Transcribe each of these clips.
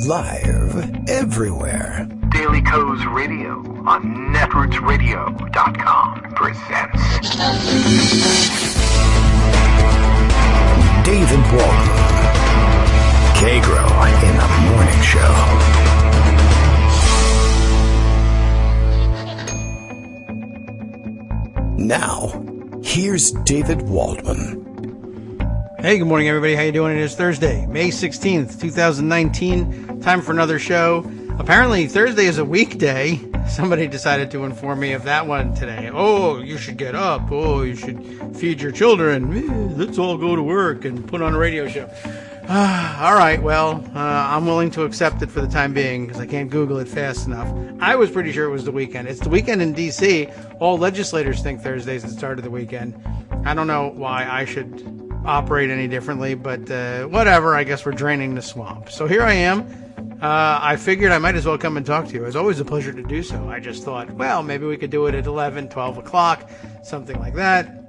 Live everywhere. Daily Co's Radio on netrootsradio.com presents David Waldman, Kagro in the Morning Show. Now, here's David Waldman. Hey, good morning, everybody. How you doing? It is Thursday, May 16th, 2019. Time for another show. Apparently, Thursday is a weekday. Somebody decided to inform me of that one today. Oh, you should get up. Oh, you should feed your children. Let's all go to work and put on a radio show. All right, well, I'm willing to accept it for the time being because I can't Google it fast enough. I was pretty sure it was the weekend. It's the weekend in D.C. All legislators think Thursday's the start of the weekend. I don't know why I should operate any differently, but whatever. I guess we're draining the swamp. So here I am. I figured I might as well come and talk to you. It's always a pleasure to do so. I just thought, well, maybe we could do it at 11, 12 o'clock, something like that.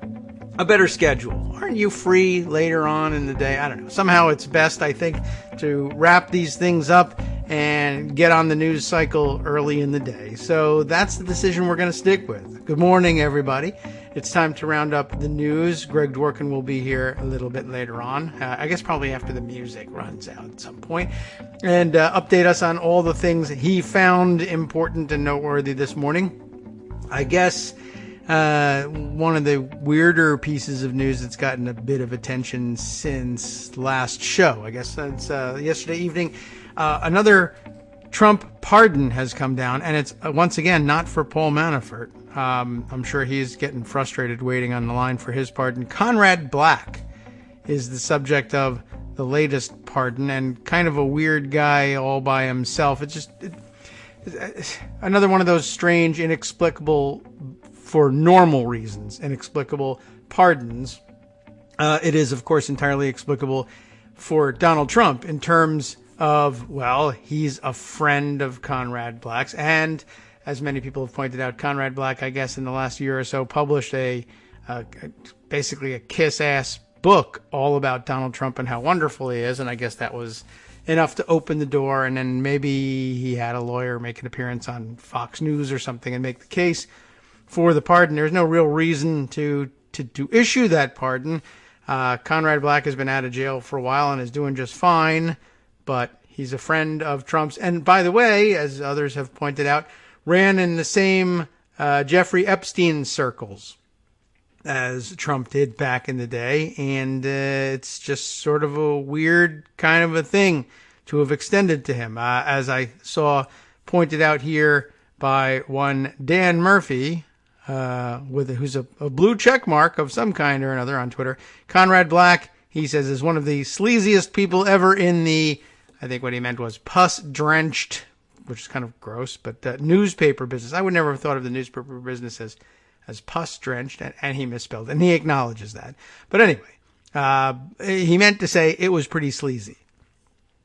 A better schedule. Aren't you free later on in the day? I don't know. Somehow it's best, I think, to wrap these things up and get on the news cycle early in the day. So that's the decision we're going to stick with. Good morning, everybody. It's time to round up the news. Greg Dworkin will be here a little bit later on. I guess probably after the music runs out at some point. And update us on all the things he found important and noteworthy this morning. I guess one of the weirder pieces of news that's gotten a bit of attention since last show, I guess since yesterday evening, another Trump pardon has come down, and it's once again not for Paul Manafort. I'm sure he's getting frustrated waiting on the line for his pardon. Conrad Black is the subject of the latest pardon, and kind of a weird guy all by himself. It's just another one of those strange, inexplicable, for normal reasons, inexplicable pardons. It is, of course, entirely explicable for Donald Trump in terms of, well, he's a friend of Conrad Black's, and as many people have pointed out, Conrad Black, I guess, in the last year or so, published basically a kiss-ass book all about Donald Trump and how wonderful he is, and I guess that was enough to open the door, and then maybe he had a lawyer make an appearance on Fox News or something and make the case for the pardon. There's no real reason to issue that pardon. Conrad Black has been out of jail for a while and is doing just fine, but he's a friend of Trump's. And by the way, as others have pointed out, ran in the same Jeffrey Epstein circles as Trump did back in the day. And it's just sort of a weird kind of a thing to have extended to him. As I saw pointed out here by one Dan Murphy, who's a blue check mark of some kind or another on Twitter. Conrad Black, he says, is one of the sleaziest people ever in the, I think what he meant was pus-drenched, which is kind of gross, but newspaper business. I would never have thought of the newspaper business as pus-drenched, and he misspelled, and he acknowledges that. But anyway, he meant to say it was pretty sleazy.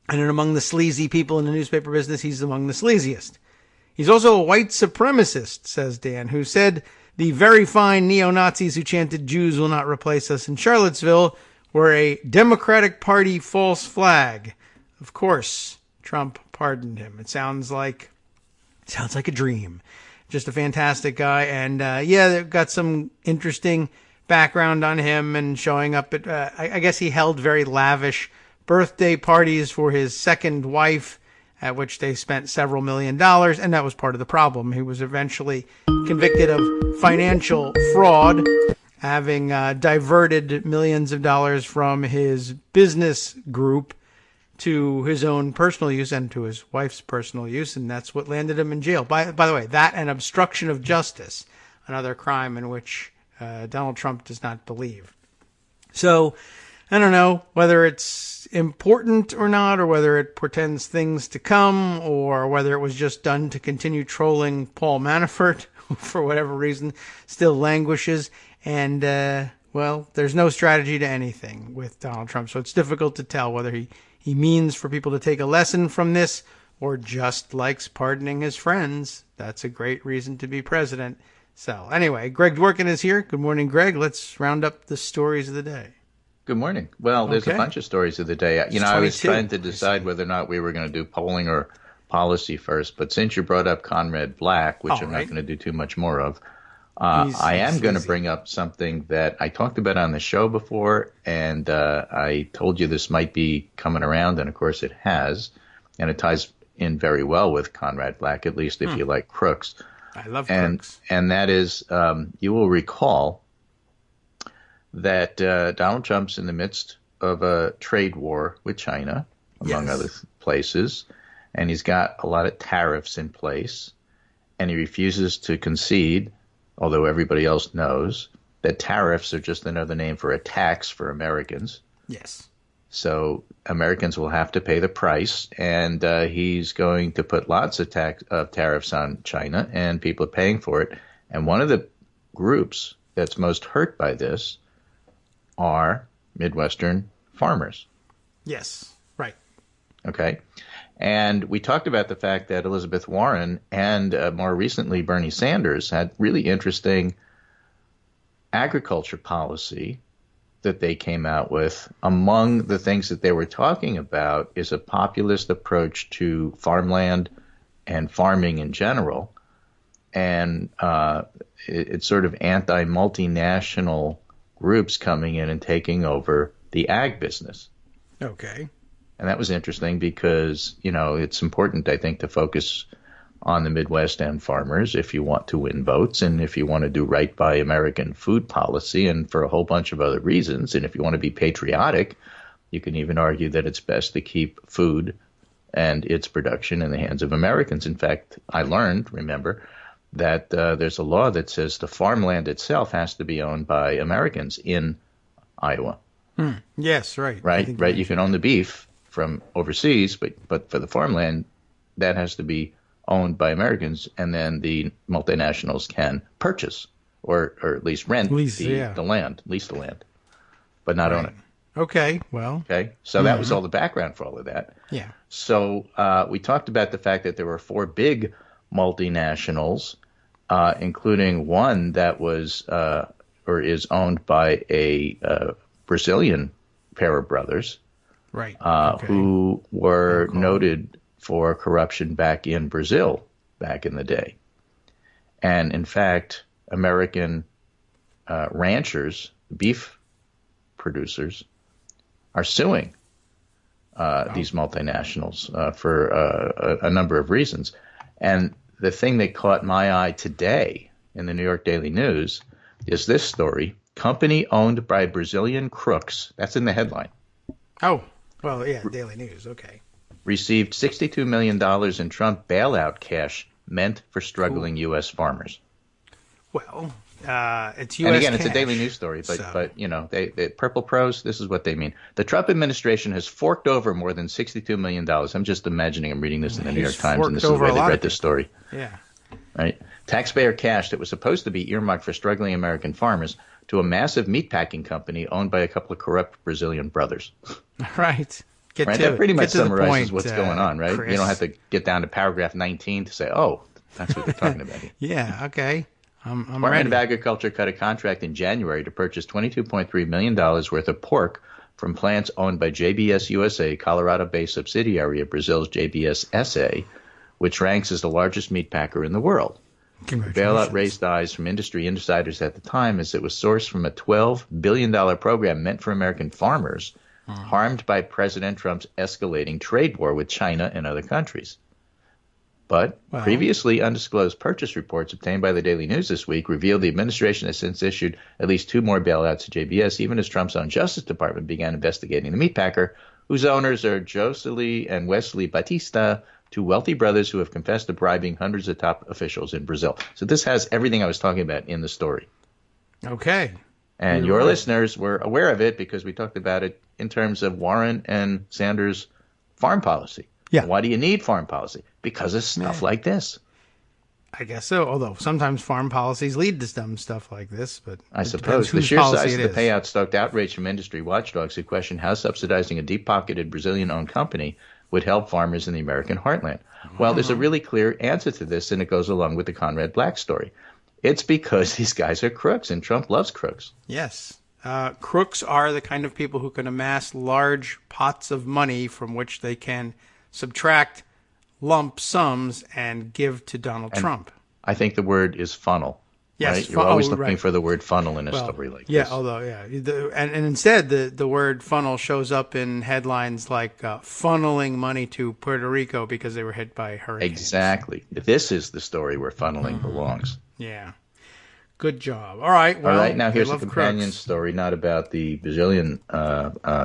And among the sleazy people in the newspaper business, he's among the sleaziest. He's also a white supremacist, says Dan, who said the very fine neo-Nazis who chanted Jews will not replace us in Charlottesville were a Democratic Party false flag. Of course, Trump pardoned him. It sounds like a dream. Just a fantastic guy. And they've got some interesting background on him and showing up at, I guess he held very lavish birthday parties for his second wife, at which they spent several $1 million, and that was part of the problem. He was eventually convicted of financial fraud, having diverted millions of dollars from his business group to his own personal use and to his wife's personal use, and that's what landed him in jail. By the way, that and obstruction of justice, another crime in which Donald Trump does not believe. So I don't know whether it's important or not, or whether it portends things to come, or whether it was just done to continue trolling Paul Manafort, who for whatever reason still languishes. And, well, there's no strategy to anything with Donald Trump, so it's difficult to tell whether he means for people to take a lesson from this or just likes pardoning his friends. That's a great reason to be president. So anyway, Greg Dworkin is here. Good morning, Greg. Let's round up the stories of the day. Good morning. Well, there's a bunch of stories of the day. I was trying to decide whether or not we were going to do polling or policy first, but since you brought up Conrad Black, which I'm not going to do too much more of, I am going to bring up something that I talked about on the show before, and I told you this might be coming around, and of course it has, and it ties in very well with Conrad Black, at least if you like crooks. I love crooks. And that is, you will recall that Donald Trump's in the midst of a trade war with China, among other places, and he's got a lot of tariffs in place, and he refuses to concede, although everybody else knows, that tariffs are just another name for a tax for Americans. Yes. So Americans will have to pay the price, and he's going to put lots of tariffs on China, and people are paying for it. And one of the groups that's most hurt by this are Midwestern farmers. Yes, right. Okay. And we talked about the fact that Elizabeth Warren and more recently Bernie Sanders had really interesting agriculture policy that they came out with. Among the things that they were talking about is a populist approach to farmland and farming in general. And it's sort of anti-multinational groups coming in and taking over the ag business. Okay. And that was interesting because, it's important, I think, to focus on the Midwest and farmers if you want to win votes and if you want to do right by American food policy and for a whole bunch of other reasons. And if you want to be patriotic, you can even argue that it's best to keep food and its production in the hands of Americans. In fact, I learned, remember, that there's a law that says the farmland itself has to be owned by Americans in Iowa. Yes, right. Right. You can own the beef from overseas, but for the farmland, that has to be owned by Americans, and then the multinationals can purchase or at least rent the land, lease the land, but not own it. Okay, well. Okay, so that was all the background for all of that. Yeah. So we talked about the fact that there were 4 big multinationals, including one that was or is owned by a Brazilian pair of brothers, right? Who were noted for corruption back in Brazil back in the day. And in fact, American ranchers, beef producers, are suing these multinationals for a number of reasons. And the thing that caught my eye today in the New York Daily News is this story: company owned by Brazilian crooks. That's in the headline. Oh, well, yeah, Daily News. Okay. Received $62 million in Trump bailout cash meant for struggling U.S. farmers. Well, it's U.S. And again, cash, it's a Daily News story, but they Purple Pros, this is what they mean. The Trump administration has forked over more than $62 million. I'm just imagining I'm reading this in the New York Times, and this is where they read this story. Yeah. Right? Taxpayer cash that was supposed to be earmarked for struggling American farmers to a massive meatpacking company owned by a couple of corrupt Brazilian brothers. Right. That pretty much summarizes what's going on, right? Chris. You don't have to get down to paragraph 19 to say, oh, that's what they're talking about here. Yeah, okay. I'm Department ready. of Agriculture cut a contract in January to purchase $22.3 million worth of pork from plants owned by JBS USA, Colorado-based subsidiary of Brazil's JBS SA, which ranks as the largest meat packer in the world. The bailout raised eyes from industry insiders at the time as it was sourced from a $12 billion program meant for American farmers harmed by President Trump's escalating trade war with China and other countries. But previously undisclosed purchase reports obtained by the Daily News this week revealed the administration has since issued at least 2 more bailouts to JBS, even as Trump's own Justice Department began investigating the meatpacker, whose owners are Josely and Wesley Batista, 2 wealthy brothers who have confessed to bribing hundreds of top officials in Brazil. So this has everything I was talking about in the story. Okay. And your listeners were aware of it because we talked about it in terms of Warren and Sanders' farm policy. Yeah. Why do you need farm policy? Because of stuff like this. I guess so, although sometimes farm policies lead to dumb stuff like this. But I suppose the sheer size of the payout stoked outrage from industry watchdogs who questioned how subsidizing a deep-pocketed Brazilian-owned company would help farmers in the American heartland. Well, there's a really clear answer to this, and it goes along with the Conrad Black story. It's because these guys are crooks, and Trump loves crooks. Yes. Crooks are the kind of people who can amass large pots of money from which they can subtract lump sums and give to Donald Trump. I think the word is funnel. Yes, right? You're always looking for the word funnel in a story like this. Although, and instead the word funnel shows up in headlines like funneling money to Puerto Rico because they were hit by hurricanes. Exactly. This is the story where funneling belongs. Yeah. Good job. All right. Well, all right. Now here's a companion story, not about the Brazilian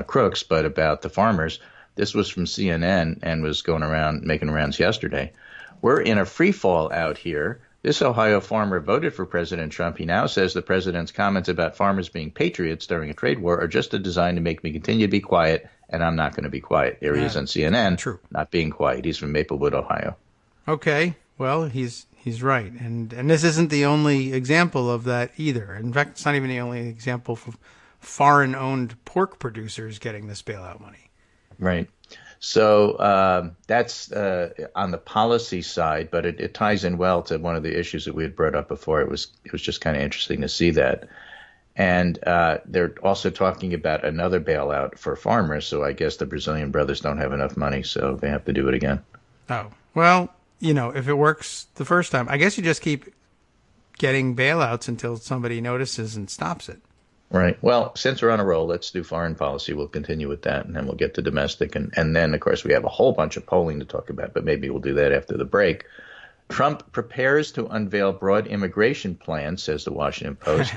crooks, but about the farmers. This was from CNN and was going around making rounds yesterday. We're in a free fall out here. This Ohio farmer voted for President Trump. He now says the president's comments about farmers being patriots during a trade war are just a design to make me continue to be quiet, and I'm not going to be quiet. There he is on CNN, True. Not being quiet. He's from Maplewood, Ohio. Okay. Well, he's right. And this isn't the only example of that either. In fact, it's not even the only example of foreign-owned pork producers getting this bailout money. Right. So that's on the policy side, but it ties in well to one of the issues that we had brought up before. It was just kind of interesting to see that. And they're also talking about another bailout for farmers. So I guess the Brazilian brothers don't have enough money, so they have to do it again. Oh, well, if it works the first time, I guess you just keep getting bailouts until somebody notices and stops it. Right. Well, since we're on a roll, let's do foreign policy. We'll continue with that, and then we'll get to domestic. And then, of course, we have a whole bunch of polling to talk about, but maybe we'll do that after the break. Trump prepares to unveil broad immigration plans, says the Washington Post,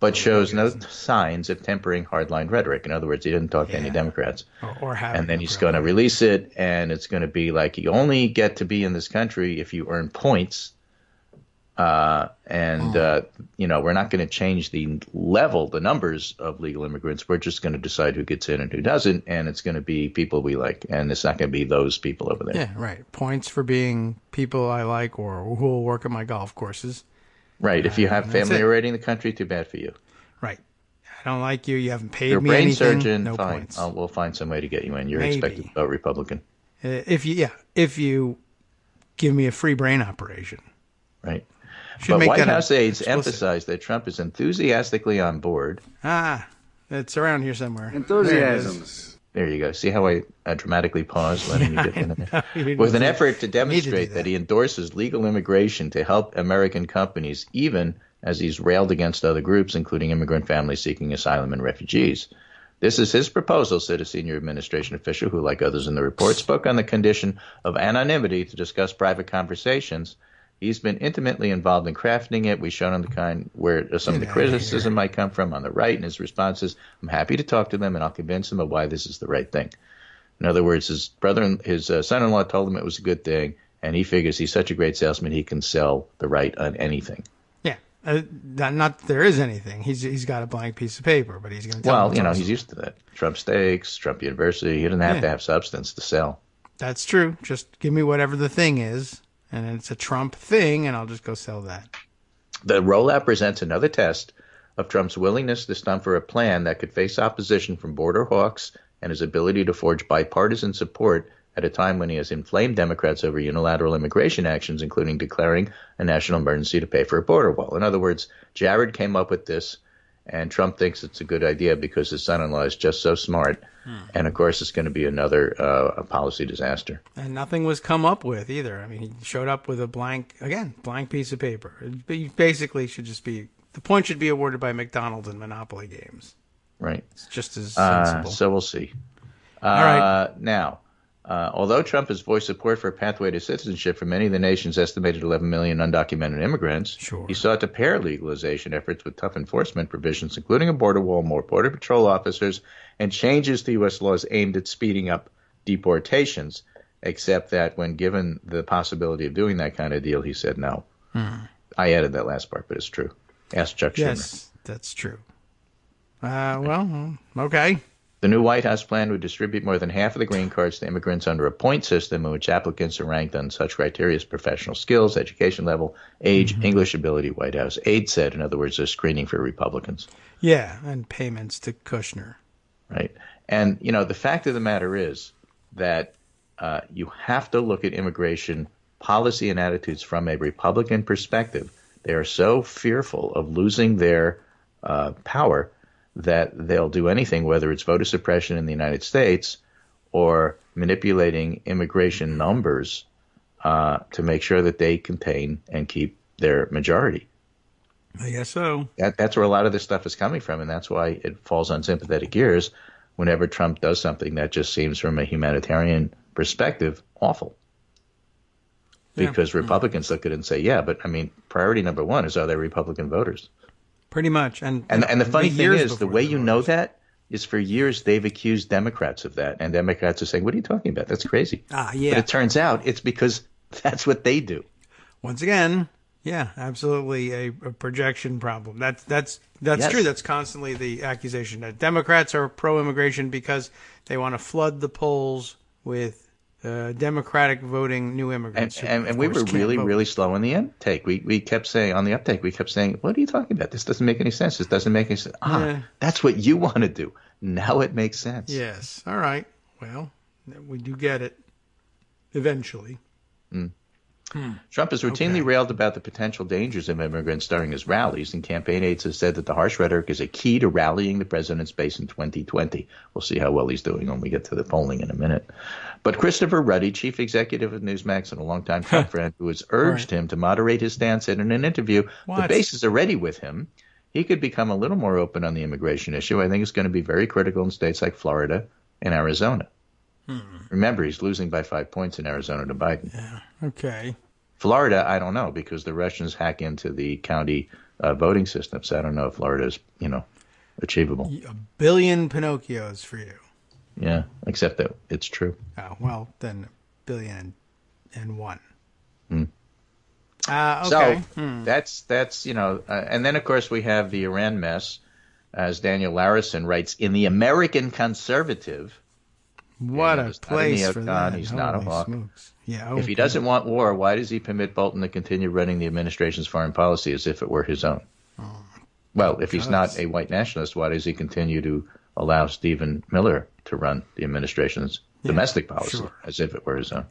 but shows no signs of tempering hardline rhetoric. In other words, he didn't talk to any Democrats. And then he's going to release it, and it's going to be like you only get to be in this country if you earn points. We're not going to change the numbers of legal immigrants. We're just going to decide who gets in and who doesn't, and it's going to be people we like, and it's not going to be those people over there. Yeah, right. Points for being people I like or who will work at my golf courses. Right. If you have family already in the country, too bad for you. Right. I don't like you. You haven't paid You're me brain anything. surgeon, no fine. points. We'll find some way to get you in. You're Maybe. expected to vote Republican. If you give me a free brain operation. Right. Should but make White that House aides explicit. emphasize that Trump is enthusiastically on board. It's around here somewhere. Enthusiasms. There you go. See how I dramatically paused, letting you get in there? With an effort to demonstrate that he endorses legal immigration to help American companies, even as he's railed against other groups, including immigrant families seeking asylum and refugees. This is his proposal, said a senior administration official who, like others in the report, spoke on the condition of anonymity to discuss private conversations. He's been intimately involved in crafting it. We've shown him the kind where some of the criticism might come from on the right, and his response is, I'm happy to talk to them, and I'll convince them of why this is the right thing. In other words, his son-in-law told him it was a good thing, and he figures he's such a great salesman he can sell the right on anything. Yeah. Not that there is anything. He's got a blank piece of paper, but he's going to tell them. He's used to that. Trump Steaks, Trump University. He doesn't have to have substance to sell. That's true. Just give me whatever the thing is. And it's a Trump thing, and I'll just go sell that. The rollout presents another test of Trump's willingness to stump for a plan that could face opposition from border hawks and his ability to forge bipartisan support at a time when he has inflamed Democrats over unilateral immigration actions, including declaring a national emergency to pay for a border wall. In other words, Jared came up with this, and Trump thinks it's a good idea because his son-in-law is just so smart. And, of course, it's going to be another policy disaster. And nothing was come up with either. I mean, he showed up with a blank piece of paper. It basically should just be – the point should be awarded by McDonald's in Monopoly games. Right. It's just as sensible. So we'll see. All right. Now, although Trump has voiced support for a pathway to citizenship for many of the nation's estimated 11 million undocumented immigrants, he sought to pair legalization efforts with tough enforcement provisions, including a border wall, more Border Patrol officers, and changes to U.S. laws aimed at speeding up deportations, except that when given the possibility of doing that kind of deal, he said no. I added that last part, but it's true. Ask Chuck Schumer. Yes, that's true. Okay. The new White House plan would distribute more than half of the green cards to immigrants under a point system in which applicants are ranked on such criteria as professional skills, education level, age, English ability, White House aide said. In other words, they're screening for Republicans. Yeah, and payments to Kushner. Right. And, the fact of the matter is that you have to look at immigration policy and attitudes from a Republican perspective. They are so fearful of losing their power that they'll do anything, whether it's voter suppression in the United States or manipulating immigration numbers to make sure that they contain and keep their majority. I guess so. That's where a lot of this stuff is coming from, and that's why it falls on sympathetic ears whenever Trump does something that just seems, from a humanitarian perspective, awful. Because Republicans look at it and say, yeah, but I mean, priority number one is, are they Republican voters? Pretty much. And the funny thing is, the way you know that is, for years they've accused Democrats of that, and Democrats are saying, what are you talking about? That's crazy. Yeah. But it turns out it's because that's what they do. Once again, yeah, absolutely a projection problem. That's Yes. true. That's constantly the accusation that Democrats are pro-immigration because they want to flood the polls with Democratic voting new immigrants. And we were really slow on the uptake. We kept saying, on the uptake, what are you talking about? This doesn't make any sense. This doesn't make any sense. That's what you want to do. Now it makes sense. Yes. All right. Well, we do get it eventually. Trump has routinely railed about the potential dangers of immigrants during his rallies, and campaign aides have said that the harsh rhetoric is a key to rallying the president's base in 2020. We'll see how well he's doing when we get to the polling in a minute. But Christopher Ruddy, chief executive of Newsmax and a longtime Trump friend, who has urged him to moderate his stance, said in an interview, the base is already with him. He could become a little more open on the immigration issue. I think it's going to be very critical in states like Florida and Arizona. Remember, he's losing by 5 points in Arizona to Biden. Yeah. Okay. Florida, I don't know, because the Russians hack into the county voting system. So I don't know if Florida is, achievable. A billion Pinocchios for you. Yeah, except that it's true. Oh, well, then billion and one. Okay. So that's and then of course we have the Iran mess, as Daniel Larison writes in the American Conservative. What a place for that. He's not a hawk. Smokes. Yeah. If he doesn't want war, why does he permit Bolton to continue running the administration's foreign policy as if it were his own? Well, if he's not a white nationalist, why does he continue to allow Stephen Miller to run the administration's domestic policy as if it were his own?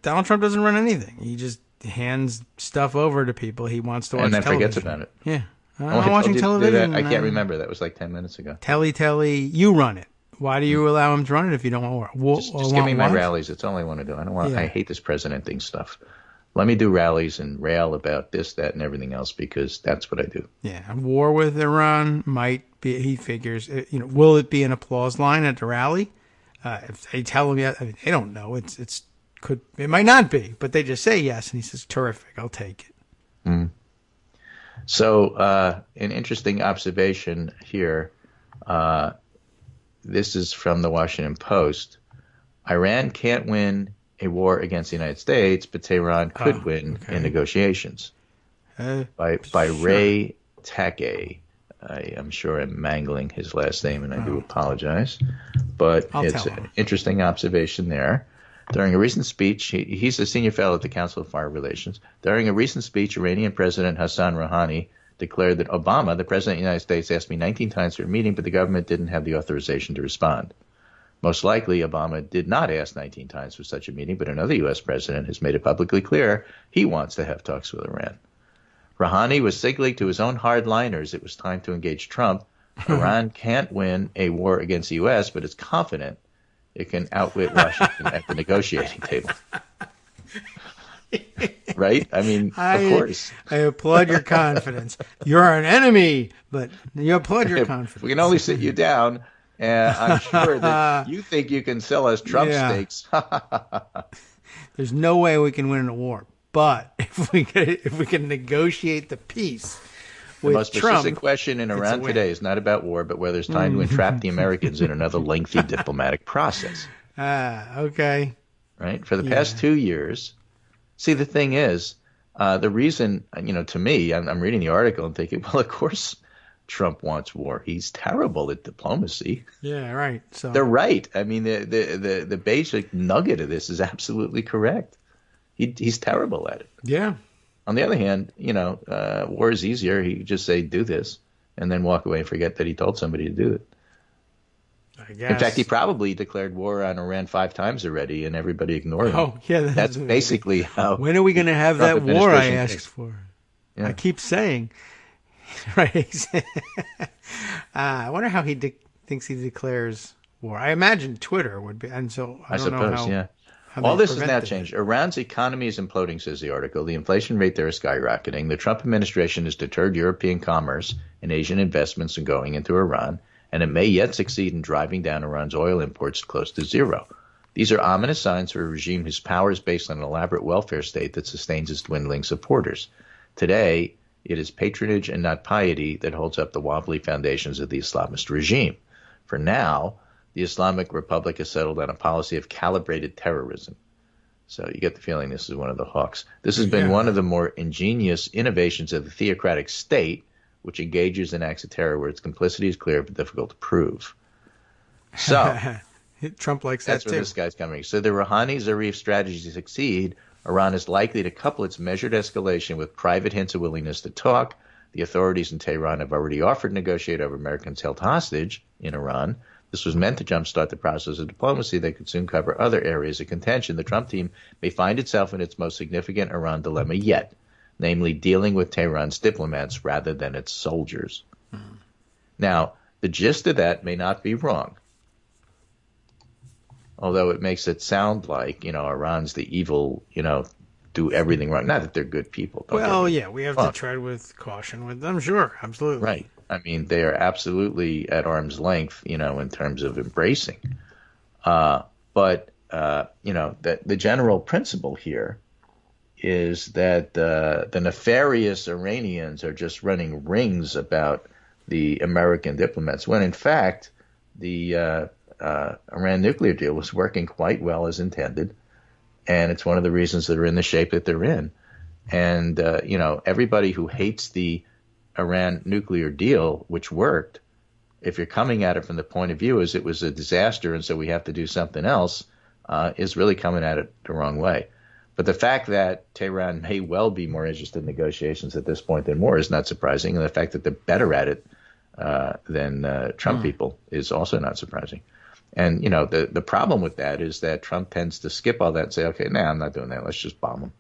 Donald Trump doesn't run anything. He just hands stuff over to people he wants to watch television. And then forgets about it. Yeah. I'm watching television. I can't remember. That was like 10 minutes ago. Telly, you run it. Why do you allow him to run it if you don't want war? Just give me my rallies. That's all I want to do. I don't want. I hate this president thing stuff. Let me do rallies and rail about this, that, and everything else, because that's what I do. Yeah, war with Iran might be. He figures, will it be an applause line at the rally? If they tell him yes, they don't know. It might not be, but they just say yes, and he says, "Terrific, I'll take it." So, an interesting observation here. This is from the Washington Post. Iran can't win a war against the United States, but Tehran could win in negotiations. By Ray Takei. I'm sure I'm mangling his last name, and I do apologize. But it's an interesting observation there. During a recent speech, he's a senior fellow at the Council of Foreign Relations. During a recent speech, Iranian President Hassan Rouhani declared that Obama, the President of the United States, asked me 19 times for a meeting, but the government didn't have the authorization to respond. Most likely, Obama did not ask 19 times for such a meeting, but another U.S. president has made it publicly clear he wants to have talks with Iran. Rouhani was signaling to his own hardliners it was time to engage Trump. Iran can't win a war against the U.S., but it's confident it can outwit Washington at the negotiating table. Right? I mean, of course. I applaud your confidence. You're an enemy, but you applaud your confidence. We can only sit you down, and I'm sure that you think you can sell us Trump steaks. There's no way we can win a war, but if we can negotiate the peace with Trump. The most persistent question in Iran today is not about war, but whether it's time to entrap the Americans in another lengthy diplomatic process. Okay. Right? For the past 2 years. See, the thing is, the reason, to me, I'm reading the article and thinking, well, of course Trump wants war. He's terrible at diplomacy. Yeah, right. So they're right. I mean, the basic nugget of this is absolutely correct. He's terrible at it. Yeah. On the other hand, war is easier. He could just say, do this, and then walk away and forget that he told somebody to do it. I guess. In fact, he probably declared war on Iran 5 times already, and everybody ignored him. Oh, yeah. That's basically how. When are we going to have that war I asked for? Yeah. I keep saying, Right. I wonder how he thinks he declares war. I imagine Twitter would be, and so I don't know how. Yeah. how All they this has now prevent it. changed. Iran's economy is imploding, says the article. The inflation rate there is skyrocketing. The Trump administration has deterred European commerce and Asian investments from going into Iran, and it may yet succeed in driving down Iran's oil imports close to zero. These are ominous signs for a regime whose power is based on an elaborate welfare state that sustains its dwindling supporters. Today, it is patronage and not piety that holds up the wobbly foundations of the Islamist regime. For now, the Islamic Republic has settled on a policy of calibrated terrorism. So you get the feeling this is one of the hawks. This has been one of the more ingenious innovations of the theocratic state, which engages in acts of terror where its complicity is clear but difficult to prove. So Trump likes that that's too. where this guy's coming. So the Rouhani-Zarif strategy to succeed, Iran is likely to couple its measured escalation with private hints of willingness to talk. The authorities in Tehran have already offered to negotiate over Americans held hostage in Iran. This was meant to jumpstart the process of diplomacy that could soon cover other areas of contention. The Trump team may find itself in its most significant Iran dilemma yet, namely dealing with Tehran's diplomats rather than its soldiers. Now, the gist of that may not be wrong, although it makes it sound like, Iran's the evil, do everything wrong. Not that they're good people. Well, we have to tread with caution with them. Sure, absolutely. Right. I mean, they are absolutely at arm's length, in terms of embracing. But the general principle here is that the nefarious Iranians are just running rings about the American diplomats, when in fact the Iran nuclear deal was working quite well as intended, and it's one of the reasons that are in the shape that they're in. And everybody who hates the Iran nuclear deal, which worked, if you're coming at it from the point of view as it was a disaster and so we have to do something else, is really coming at it the wrong way. But the fact that Tehran may well be more interested in negotiations at this point than more is not surprising, and the fact that they're better at it than Trump people is also not surprising. And, the problem with that is that Trump tends to skip all that and say, okay, I'm not doing that. Let's just bomb them.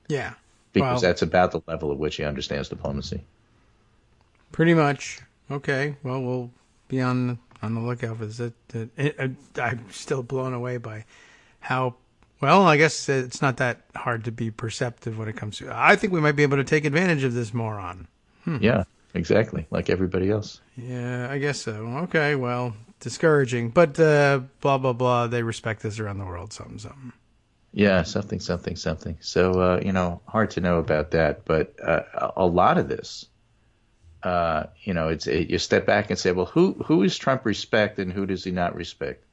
Yeah. Because that's about the level at which he understands diplomacy. Pretty much. Okay. Well, we'll be on the lookout for this. I'm still blown away by how, I guess it's not that hard to be perceptive when it comes to, I think we might be able to take advantage of this moron. Yeah, exactly. Like everybody else. Yeah, I guess so. Okay. Well, discouraging, but blah, blah, blah. They respect us around the world. Something. Yeah, something. So, hard to know about that. But a lot of this, you step back and say, well, who does Trump respect and who does he not respect?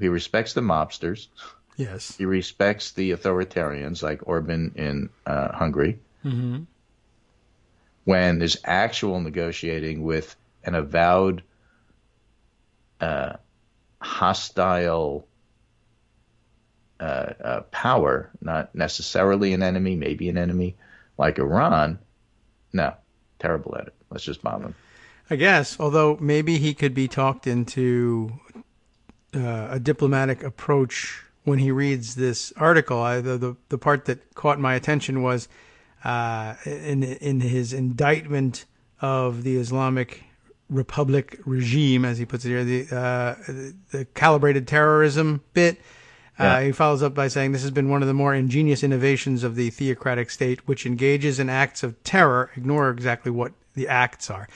He respects the mobsters. Yes. He respects the authoritarians like Orban in Hungary. Mm-hmm. When there's actual negotiating with an avowed hostile power, not necessarily an enemy, maybe an enemy, like Iran, no, terrible at it. Let's just bomb them. I guess, although maybe he could be talked into a diplomatic approach when he reads this article. The part that caught my attention was in his indictment of the Islamic Republic regime, as he puts it here, the calibrated terrorism bit. He follows up by saying, this has been one of the more ingenious innovations of the theocratic state, which engages in acts of terror. Ignore exactly what the acts are.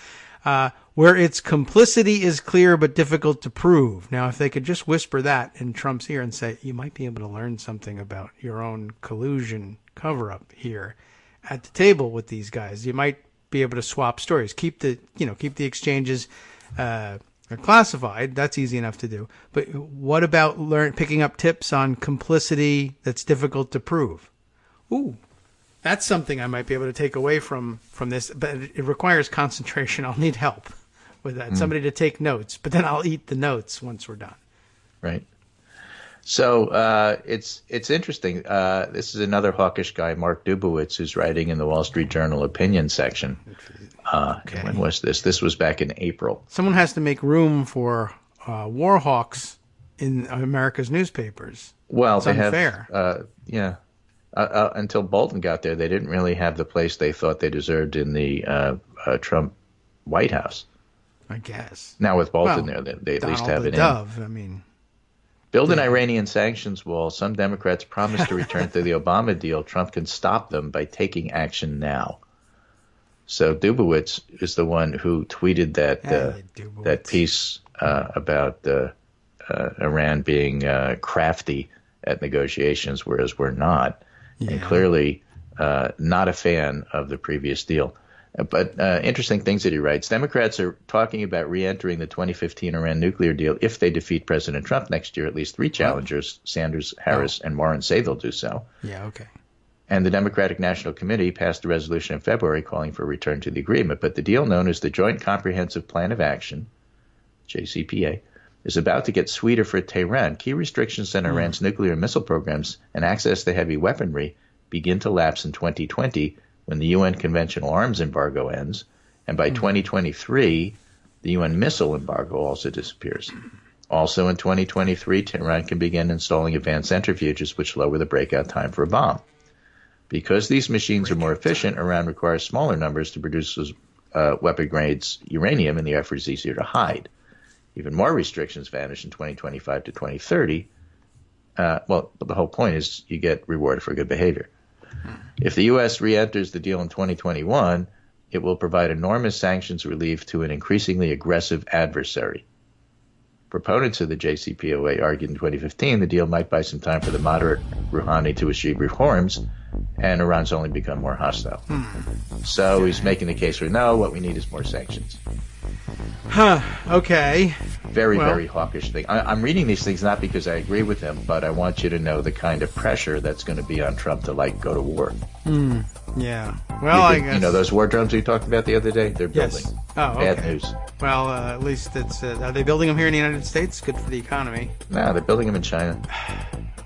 Where its complicity is clear but difficult to prove. Now, if they could just whisper that in Trump's ear and say, you might be able to learn something about your own collusion cover-up here at the table with these guys. You might be able to swap stories. Keep the exchanges classified. That's easy enough to do. But what about picking up tips on complicity that's difficult to prove? Ooh. That's something I might be able to take away from this, but it requires concentration. I'll need help with that. Somebody to take notes, but then I'll eat the notes once we're done. Right. So it's interesting. This is another hawkish guy, Mark Dubowitz, who's writing in the Wall Street Journal opinion section. Okay. When was this? This was back in April. Someone has to make room for war hawks in America's newspapers. Well, it's unfair. Until Bolton got there, they didn't really have the place they thought they deserved in the Trump White House. I guess. Now with Bolton there, they at least have it in. Dove, I mean, build an Iranian sanctions wall. Some Democrats promised to return to the Obama deal. Trump can stop them by taking action now. So Dubowitz is the one who tweeted that piece about Iran being crafty at negotiations, whereas we're not, and clearly not a fan of the previous deal. But interesting things that he writes. Democrats are talking about re-entering the 2015 Iran nuclear deal if they defeat President Trump next year. At least three challengers, Sanders, Harris, and Warren, say they'll do so. Yeah, okay. And the Democratic National Committee passed a resolution in February calling for a return to the agreement. But the deal known as the Joint Comprehensive Plan of Action, JCPA, is about to get sweeter for Tehran. Key restrictions on Iran's nuclear and missile programs and access to heavy weaponry begin to lapse in 2020 when the UN conventional arms embargo ends. And by 2023, the UN missile embargo also disappears. Also in 2023, Tehran can begin installing advanced centrifuges, which lower the breakout time for a bomb. Because these machines are more efficient, Iran requires smaller numbers to produce weapon-grade uranium, and the effort is easier to hide. Even more restrictions vanish in 2025 to 2030. Well, the whole point is you get rewarded for good behavior. If the U.S. re-enters the deal in 2021, it will provide enormous sanctions relief to an increasingly aggressive adversary. Proponents of the JCPOA argued in 2015 the deal might buy some time for the moderate Rouhani to achieve reforms, and Iran's only become more hostile. So he's making the case for, no, what we need is more sanctions. Okay. Very hawkish thing. I'm reading these things not because I agree with him, but I want you to know the kind of pressure that's going to be on Trump to, go to war. Yeah. Well, I guess. You know those war drums we talked about the other day? They're building. Yes. Oh, okay. Bad news. Well, at least it's... are they building them here in the United States? Good for the economy. No, they're building them in China.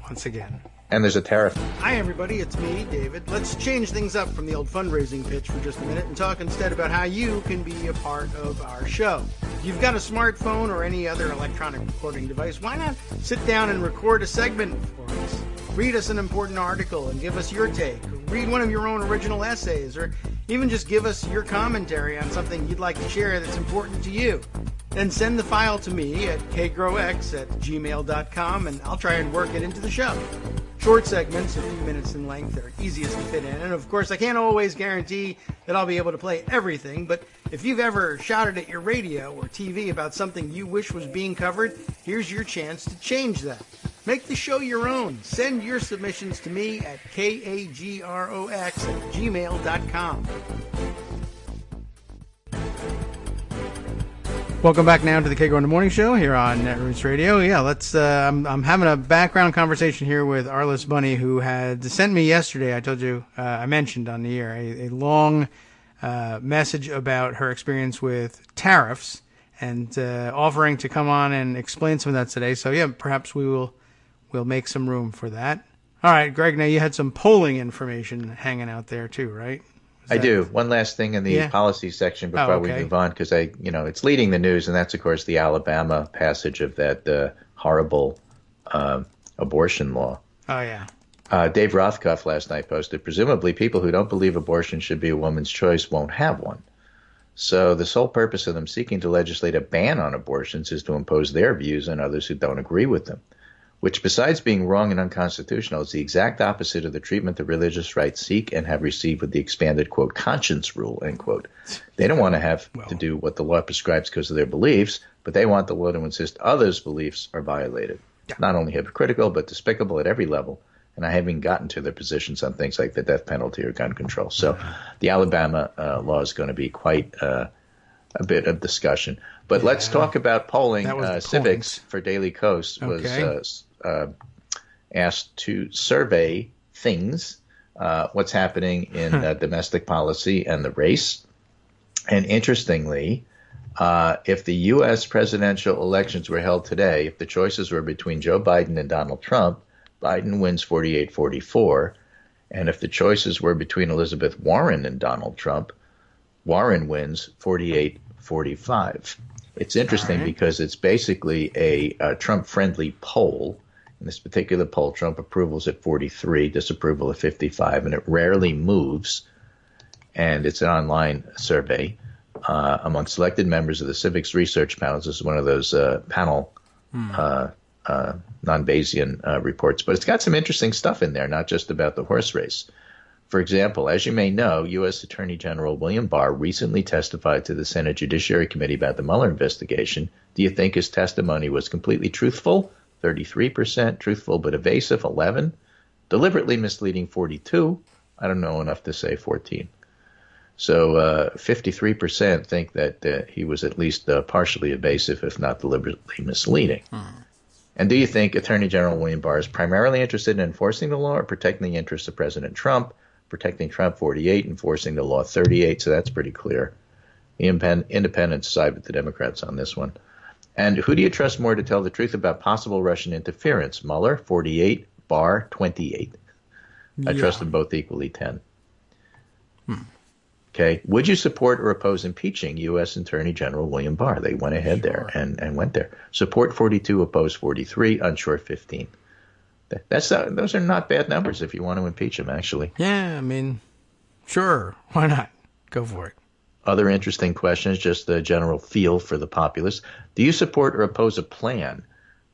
Once again. And there's a tariff. Hi, everybody. It's me, David. Let's change things up from the old fundraising pitch for just a minute and talk instead about how you can be a part of our show. If you've got a smartphone or any other electronic recording device, why not sit down and record a segment for us? Read us an important article and give us your take. Or read one of your own original essays, or even just give us your commentary on something you'd like to share that's important to you. Then send the file to me at kagrox@gmail.com, and I'll try and work it into the show. Short segments, a few minutes in length, are easiest to fit in. And of course, I can't always guarantee that I'll be able to play everything, but if you've ever shouted at your radio or TV about something you wish was being covered, here's your chance to change that. Make the show your own. Send your submissions to me at kagrox@gmail.com. Welcome back now to the Kagro in the Morning Show here on Netroots Radio. Yeah, let's. I'm having a background conversation here with Arliss Bunny, who had sent me yesterday. I told you, I mentioned on the air a long message about her experience with tariffs, and offering to come on and explain some of that today. So yeah, perhaps we'll make some room for that. All right, Greg. Now you had some polling information hanging out there too, right? I do. One last thing in the policy section before we move on, because it's leading the news, and that's of course the Alabama passage of that horrible abortion law. Oh yeah. Dave Rothkopf last night posted, presumably people who don't believe abortion should be a woman's choice won't have one. So the sole purpose of them seeking to legislate a ban on abortions is to impose their views on others who don't agree with them, which besides being wrong and unconstitutional is the exact opposite of the treatment the religious right seek and have received with the expanded, quote, conscience rule, end quote. They don't want to have to do what the law prescribes because of their beliefs, but they want the law to insist others' beliefs are violated. Yeah. Not only hypocritical, but despicable at every level. And I haven't gotten to their positions on things like the death penalty or gun control. So the Alabama law is going to be quite a bit of discussion. But let's talk about polling. Civics for Daily Kos was asked to survey things, what's happening in domestic policy and the race. And interestingly, if the U.S. presidential elections were held today, if the choices were between Joe Biden and Donald Trump, Biden wins 48-44. And if the choices were between Elizabeth Warren and Donald Trump, Warren wins 48-45. It's interesting because it's basically a Trump-friendly poll. In this particular poll, Trump approval is at 43, disapproval at 55, and it rarely moves. And it's an online survey. among selected members of the civics research panels. This is one of those panel non-Bayesian reports, but it's got some interesting stuff in there, not just about the horse race. For example, as you may know, U.S. Attorney General William Barr recently testified to the Senate Judiciary Committee about the Mueller investigation. Do you think his testimony was completely truthful? 33%. Truthful but evasive, 11%. Deliberately misleading, 42%. I don't know enough to say 14%. So 53% think that he was at least partially evasive, if not deliberately misleading. And do you think Attorney General William Barr is primarily interested in enforcing the law or protecting the interests of President Trump? Protecting Trump, 48%, enforcing the law, 38%, so that's pretty clear. The independents side with the Democrats on this one. And who do you trust more to tell the truth about possible Russian interference? Mueller, 48%, Barr, 28%. I trust them both equally, 10%. Okay. Would you support or oppose impeaching U.S. Attorney General William Barr? They went ahead there and went there. Support 42%, oppose 43%, unsure 15%. Those are not bad numbers if you want to impeach him, actually. Yeah, I mean, sure. Why not? Go for it. Other interesting questions, just the general feel for the populace. Do you support or oppose a plan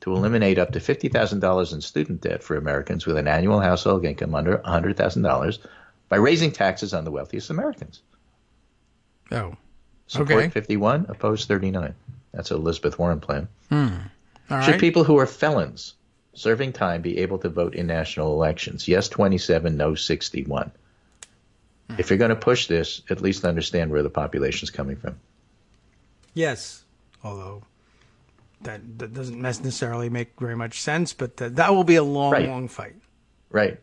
to eliminate up to $50,000 in student debt for Americans with an annual household income under $100,000 by raising taxes on the wealthiest Americans? Oh, Support okay. 51%, oppose 39%. That's an Elizabeth Warren plan. All right. Should people who are felons serving time be able to vote in national elections? Yes, 27%, no, 61%. If you're going to push this, at least understand where the population is coming from. Yes, although that doesn't necessarily make very much sense, but that will be a long fight. Right.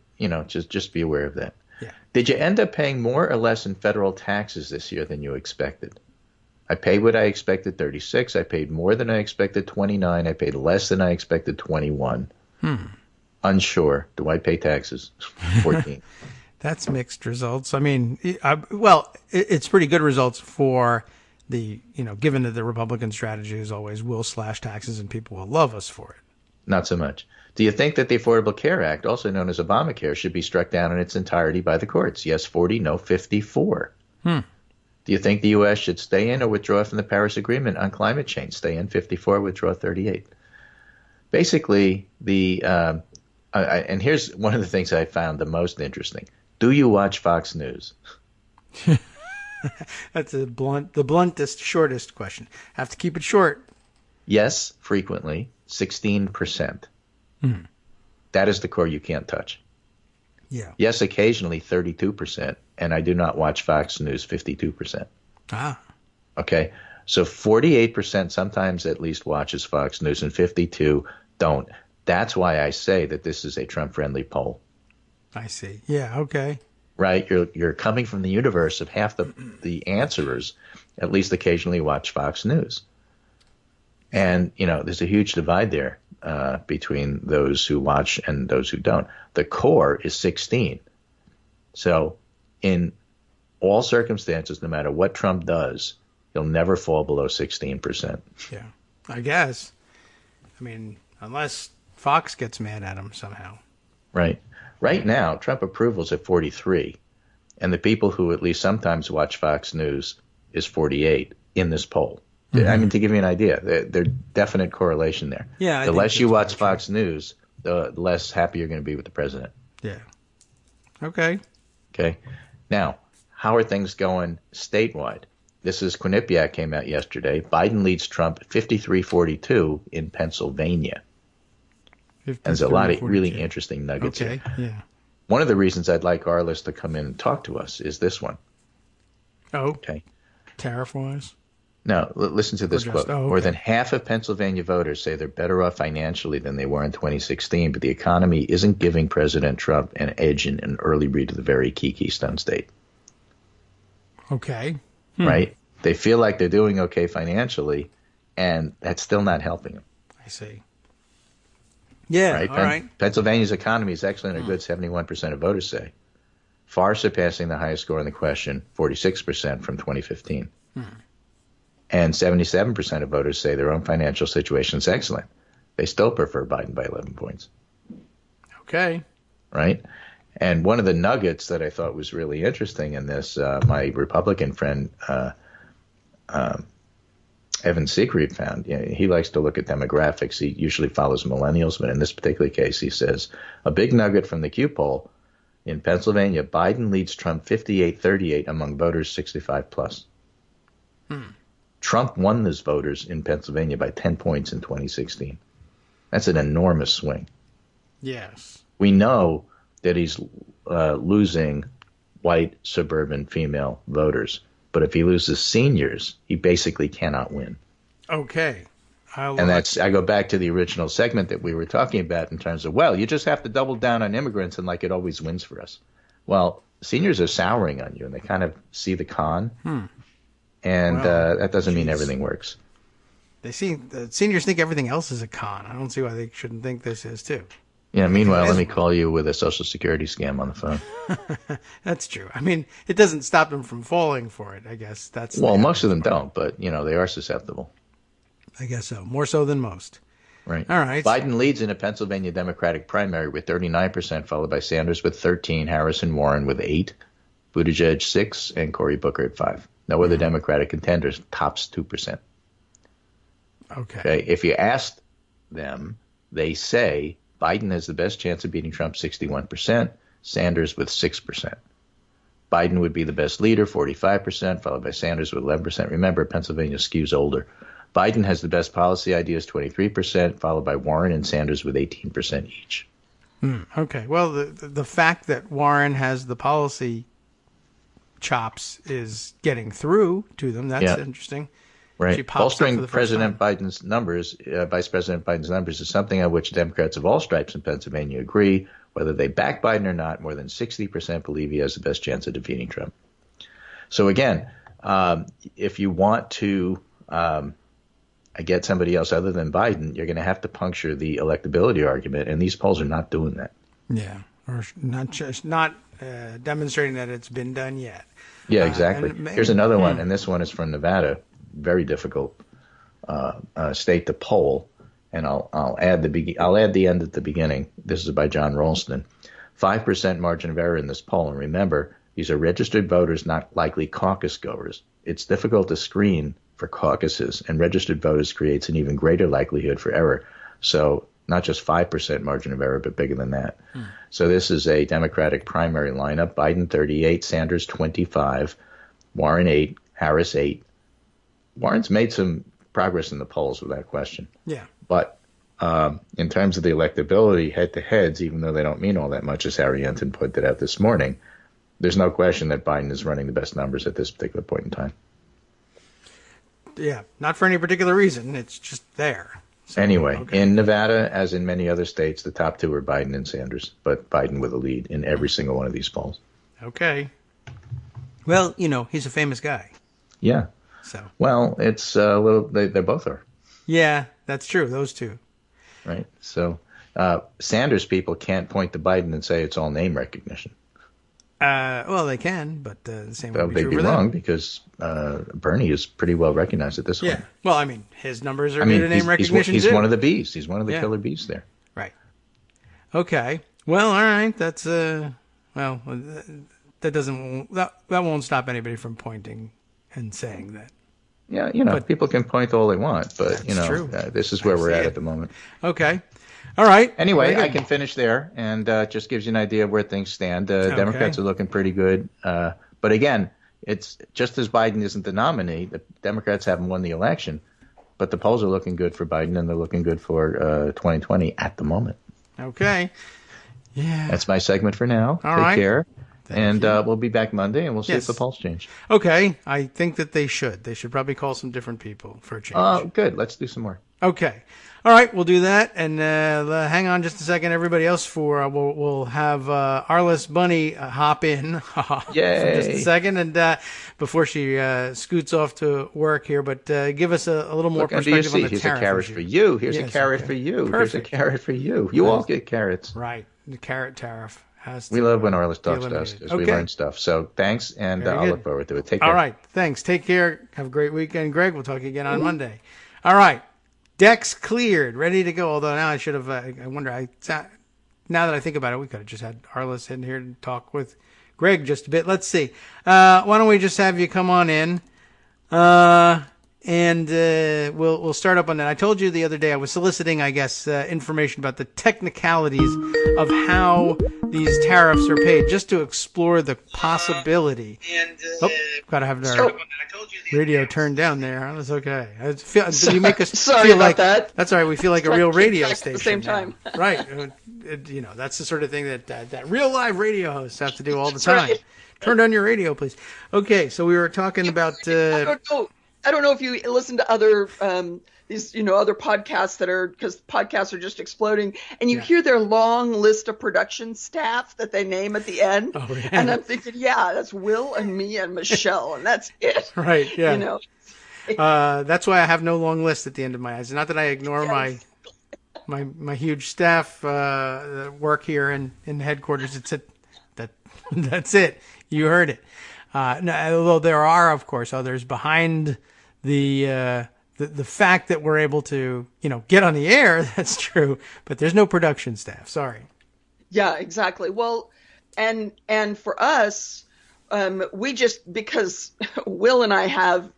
Just be aware of that. Yeah. Did you end up paying more or less in federal taxes this year than you expected? I paid what I expected, 36%. I paid more than I expected, 29%. I paid less than I expected, 21%. Unsure. Do I pay taxes? 14%. That's mixed results. I mean, it's pretty good results for the, given that the Republican strategy is always we'll slash taxes and people will love us for it. Not so much. Do you think that the Affordable Care Act, also known as Obamacare, should be struck down in its entirety by the courts? Yes, 40%, no, 54%. Do you think the U.S. should stay in or withdraw from the Paris Agreement on climate change? Stay in, 54%, withdraw, 38%. Basically, and here's one of the things I found the most interesting. Do you watch Fox News? That's the bluntest, shortest question. Have to keep it short. Yes, frequently, 16%. That is the core you can't touch. Yeah. Yes, occasionally, 32%. And I do not watch Fox News, 52%. Ah. Okay. So 48% sometimes at least watches Fox News and 52% don't. That's why I say that this is a Trump-friendly poll. I see. Yeah, okay. Right? You're coming from the universe of half the answerers at least occasionally watch Fox News. And, there's a huge divide there between those who watch and those who don't. The core is 16%. So in all circumstances, no matter what Trump does, he'll never fall below 16%. Yeah, I guess. I mean, unless Fox gets mad at him somehow. Right. Right now, Trump approval's at 43%, and the people who at least sometimes watch Fox News is 48% in this poll. I mean, to give you an idea, there's definite correlation there. Yeah. The less you watch Fox News, the less happy you're going to be with the president. Yeah. Okay. Okay. Now, how are things going statewide? This is Quinnipiac came out yesterday. Biden leads Trump 53-42 in Pennsylvania. And there's a lot of really interesting nuggets here. Yeah. One of the reasons I'd like Arliss to come in and talk to us is this one. Oh. Okay. Tariff-wise? No, listen to this quote. Okay. More than half of Pennsylvania voters say they're better off financially than they were in 2016, but the economy isn't giving President Trump an edge in an early read of the very key Keystone State. Okay. Right? They feel like they're doing okay financially, and that's still not helping them. I see. Yeah, right? all right. Pennsylvania's economy is excellent, a good 71% of voters say, far surpassing the highest score in the question, 46% from 2015. And 77% of voters say their own financial situation is excellent. They still prefer Biden by 11 points. Okay. Right? And one of the nuggets that I thought was really interesting in this, my Republican friend Evan Siegfried found. He likes to look at demographics. He usually follows millennials, but in this particular case, he says a big nugget from the Q poll in Pennsylvania: Biden leads Trump 58-38 among voters 65 plus. Trump won those voters in Pennsylvania by 10 points in 2016. That's an enormous swing. Yes. We know that he's losing white suburban female voters. But if he loses seniors, he basically cannot win. Okay. I go back to the original segment that we were talking about in terms of, well, you just have to double down on immigrants and like it always wins for us. Well, seniors are souring on you and they kind of see the con. And that doesn't mean everything works. They see the seniors think everything else is a con. I don't see why they shouldn't think this is too. Yeah, meanwhile, let me call you with a Social Security scam on the phone. That's true. I mean, it doesn't stop them from falling for it, I guess. Well, most of them don't, but, they are susceptible. I guess so. More so than most. Right. All right. Biden leads in a Pennsylvania Democratic primary with 39%, followed by Sanders with 13%, Harris and Warren with 8%, Buttigieg 6%, and Cory Booker at 5%. No other Democratic contenders tops 2%. Okay. If you asked them, they say Biden has the best chance of beating Trump, 61%, Sanders with 6%. Biden would be the best leader, 45%, followed by Sanders with 11%. Remember, Pennsylvania skews older. Biden has the best policy ideas, 23%, followed by Warren and Sanders with 18% each. Okay. Well, the fact that Warren has the policy chops is getting through to them. That's interesting. Right. Bolstering President Biden's numbers, Vice President Biden's numbers, is something on which Democrats of all stripes in Pennsylvania agree. Whether they back Biden or not, more than 60% believe he has the best chance of defeating Trump. So again, if you want to get somebody else other than Biden, you're going to have to puncture the electability argument, and these polls are not doing that. Yeah, or not demonstrating that it's been done yet. Yeah, exactly. Here's another one, and this one is from Nevada. Very difficult state to poll, and I'll add the end at the beginning. This is by John Ralston. 5% margin of error in this poll, and remember, these are registered voters, not likely caucus goers. It's difficult to screen for caucuses, and registered voters creates an even greater likelihood for error. So not just 5% margin of error, but bigger than that. So this is a Democratic primary lineup: Biden 38, Sanders 25, Warren 8, Harris 8. Warren's made some progress in the polls without question. Yeah. But in terms of the electability head-to-heads, even though they don't mean all that much, as Harry Enton pointed out this morning, there's no question that Biden is running the best numbers at this particular point in time. Yeah, not for any particular reason. It's just there. So, anyway, in Nevada, as in many other states, the top two are Biden and Sanders, but Biden with a lead in every single one of these polls. Okay. Well, he's a famous guy. Yeah. So. Well, it's a little. They both are. Yeah, that's true. Those two. Right. So Sanders people can't point to Biden and say it's all name recognition. Well, they can, but the same would be true for them. They'd be wrong because Bernie is pretty well recognized at this point. Yeah. Well, I mean, his numbers are due to name recognition he's too. one of the bees. He's one of the killer bees there. Right. Okay. Well, all right. That's that won't stop anybody from pointing and saying that. Yeah, people can point all they want, but true. This is where we're at the moment. Okay. All right. Anyway, I can finish there, and just gives you an idea of where things stand. Democrats are looking pretty good. But again, it's just as Biden isn't the nominee, the Democrats haven't won the election, but the polls are looking good for Biden, and they're looking good for 2020 at the moment. Okay. Yeah. That's my segment for now. Take care. And we'll be back Monday, and we'll see if the polls change. Okay. I think that they should. They should probably call some different people for a change. Good. Let's do some more. Okay. All right. We'll do that. And hang on just a second, everybody else, for we'll have Arliss Bunny hop in for just a second, and before she scoots off to work here. But give us a little more perspective on the Here's tariff a carrot for you. Here's a carrot for you. Perfect. Here's a carrot for you. You all get carrots. Right. The carrot tariff. We love when Arliss talks to us because we learn stuff. So thanks, and I'll look forward to it. Take care. All right. Thanks. Take care. Have a great weekend, Greg. We'll talk again on Monday. All right. Decks cleared. Ready to go. Although now I should have, I wonder, now that I think about it, we could have just had Arliss in here to talk with Greg just a bit. Let's see. Why don't we just have you come on in? And we'll start up on that. I told you the other day I was soliciting, I guess, information about the technicalities of how these tariffs are paid, just to explore the possibility. Gotta have our radio turned down there. That's okay. You make us Sorry feel about like that. That's all right. We feel like a real radio station at the same time. Right? That's the sort of thing that real live radio hosts have to do all the time. Right. Turn down your radio, please. Okay, so we were talking about. I don't know if you listen to other these other podcasts because podcasts are just exploding, and you hear their long list of production staff that they name at the end. Oh, yeah. And I'm thinking, that's Will and me and Michelle, and that's it. Right? Yeah. That's why I have no long list at the end of my eyes. Not that I ignore my huge staff that work here in the headquarters. That's it. You heard it. Although there are, of course, others behind the fact that we're able to, get on the air. That's true, but there's no production staff. Sorry. Yeah, exactly. Well, and for us, we just, because Will and I have,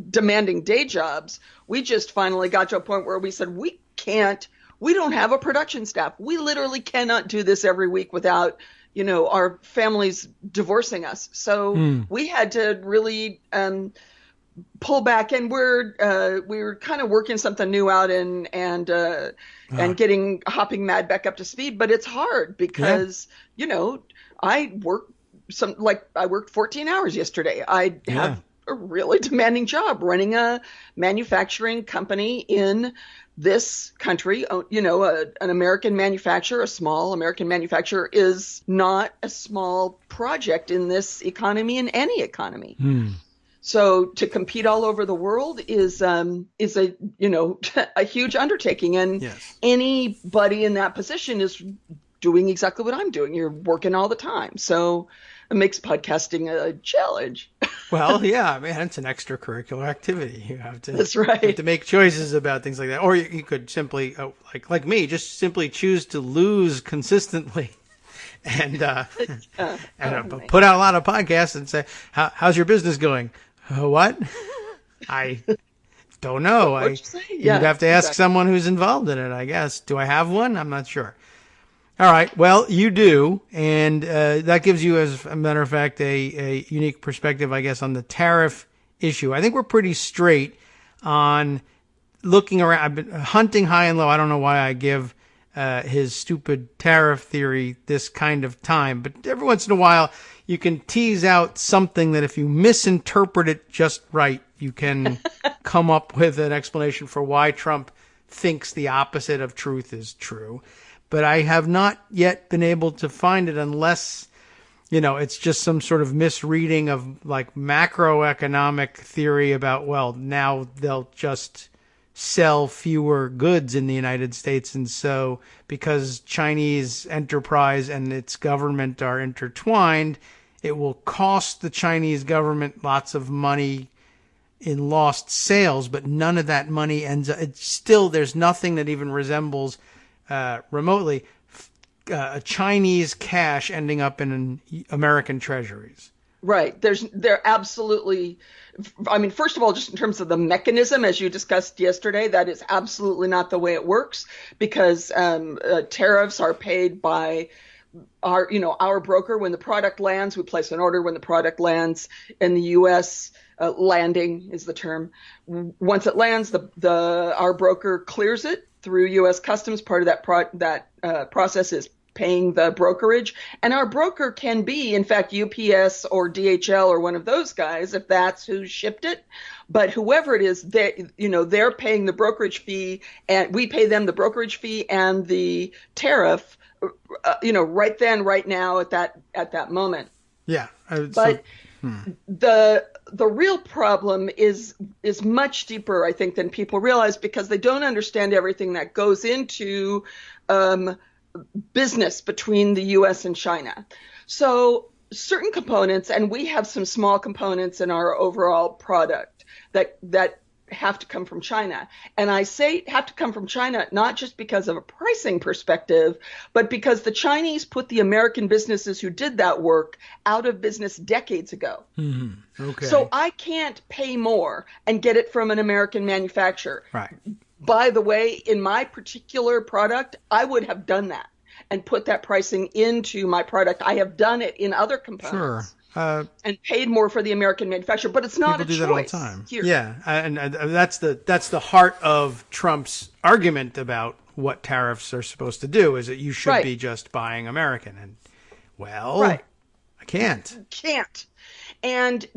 demanding day jobs, we just finally got to a point where we said we don't have a production staff. We literally cannot do this every week without our families divorcing us. So we had to really pull back, and we're kind of working something new out and getting hopping mad back up to speed. But it's hard because I worked 14 hours yesterday. I have a really demanding job running a manufacturing company in this country. An American manufacturer, a small American manufacturer, is not a small project in this economy, in any economy. So to compete all over the world is a a huge undertaking, and anybody in that position is doing exactly what I'm doing. You're working all the time, so it makes podcasting a challenge. Well, yeah, man, it's an extracurricular activity. You have to. That's right. You have to make choices about things like that, or you could simply, like me, just simply choose to lose consistently, and put out a lot of podcasts and say, "How's your business going?" What? I don't know. You'd have to ask someone who's involved in it, I guess. Do I have one? I'm not sure. All right. Well, you do. And that gives you, as a matter of fact, a unique perspective, I guess, on the tariff issue. I think we're pretty straight on looking around. I've been hunting high and low. I don't know why I give his stupid tariff theory this kind of time, but every once in a while you can tease out something that if you misinterpret it just right, you can come up with an explanation for why Trump thinks the opposite of truth is true. But I have not yet been able to find it unless, it's just some sort of misreading of like macroeconomic theory about, well, now they'll just sell fewer goods in the United States. And so because Chinese enterprise and its government are intertwined, it will cost the Chinese government lots of money in lost sales, but none of that money ends up. It's still, there's nothing that even resembles remotely a Chinese cash ending up in American treasuries. Right. They're absolutely, first of all, just in terms of the mechanism, as you discussed yesterday, that is absolutely not the way it works, because tariffs are paid by our broker. When the product lands, we place an order. When the product lands in the U.S., landing is the term. Once it lands, our broker clears it through U.S. Customs. Part of that process is paying the brokerage, and our broker can be, in fact, UPS or DHL or one of those guys, if that's who shipped it. But whoever it is, they're paying the brokerage fee, and we pay them the brokerage fee and the tariff, right then, right now, at that moment. Yeah. The real problem is much deeper, I think, than people realize, because they don't understand everything that goes into business between the U.S. and China. So certain components, and we have some small components in our overall product that have to come from China. And I say have to come from China, not just because of a pricing perspective, but because the Chinese put the American businesses who did that work out of business decades ago. Okay. So I can't pay more and get it from an American manufacturer. Right. By the way, in my particular product, I would have done that and put that pricing into my product. I have done it in other components. Sure. And paid more for the American manufacturer, but it's not a choice. People do that all the time. Here. Yeah, and that's the heart of Trump's argument about what tariffs are supposed to do, is that you should be just buying American. And, well, I can't. And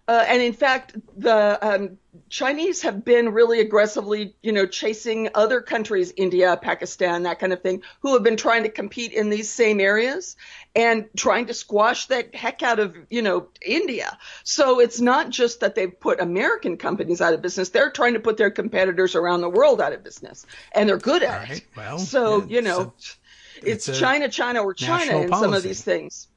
and in fact, the Chinese have been really aggressively, chasing other countries, India, Pakistan, that kind of thing, who have been trying to compete in these same areas and trying to squash the heck out of, India. So it's not just that they've put American companies out of business. They're trying to put their competitors around the world out of business, and they're good at it. Well, so, it's China or China in some of these things.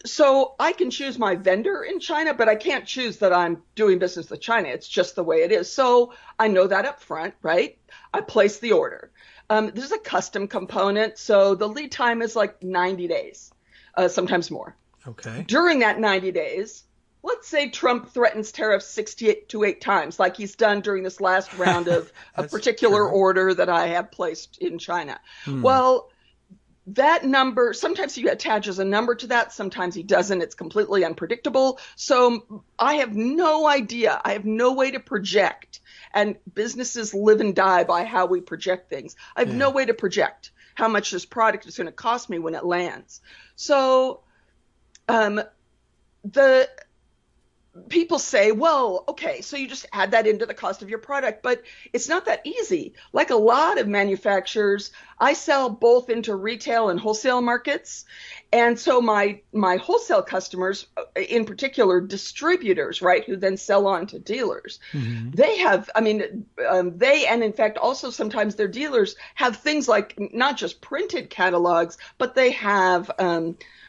So I can choose my vendor in China, but I can't choose that I'm doing business with China. It's just the way it is. So I know that up front, right? I place the order. This is a custom component, so the lead time is like 90 days, sometimes more. Okay. During that 90 days, let's say Trump threatens tariffs 68 to 8 times, like he's done during this last round of a particular order that I have placed in China. Well, that number, sometimes he attaches a number to that, sometimes he doesn't. It's completely unpredictable. So I have no idea. I have no way to project. And businesses live and die by how we project things. I have no way to project how much this product is going to cost me when it lands. So the people say, well, okay, so you just add that into the cost of your product, but it's not that easy. Like a lot of manufacturers, I sell both into retail and wholesale markets. And so my wholesale customers, in particular distributors, right, who then sell on to dealers, they have, they, and in fact, also sometimes their dealers have things like not just printed catalogs, but they have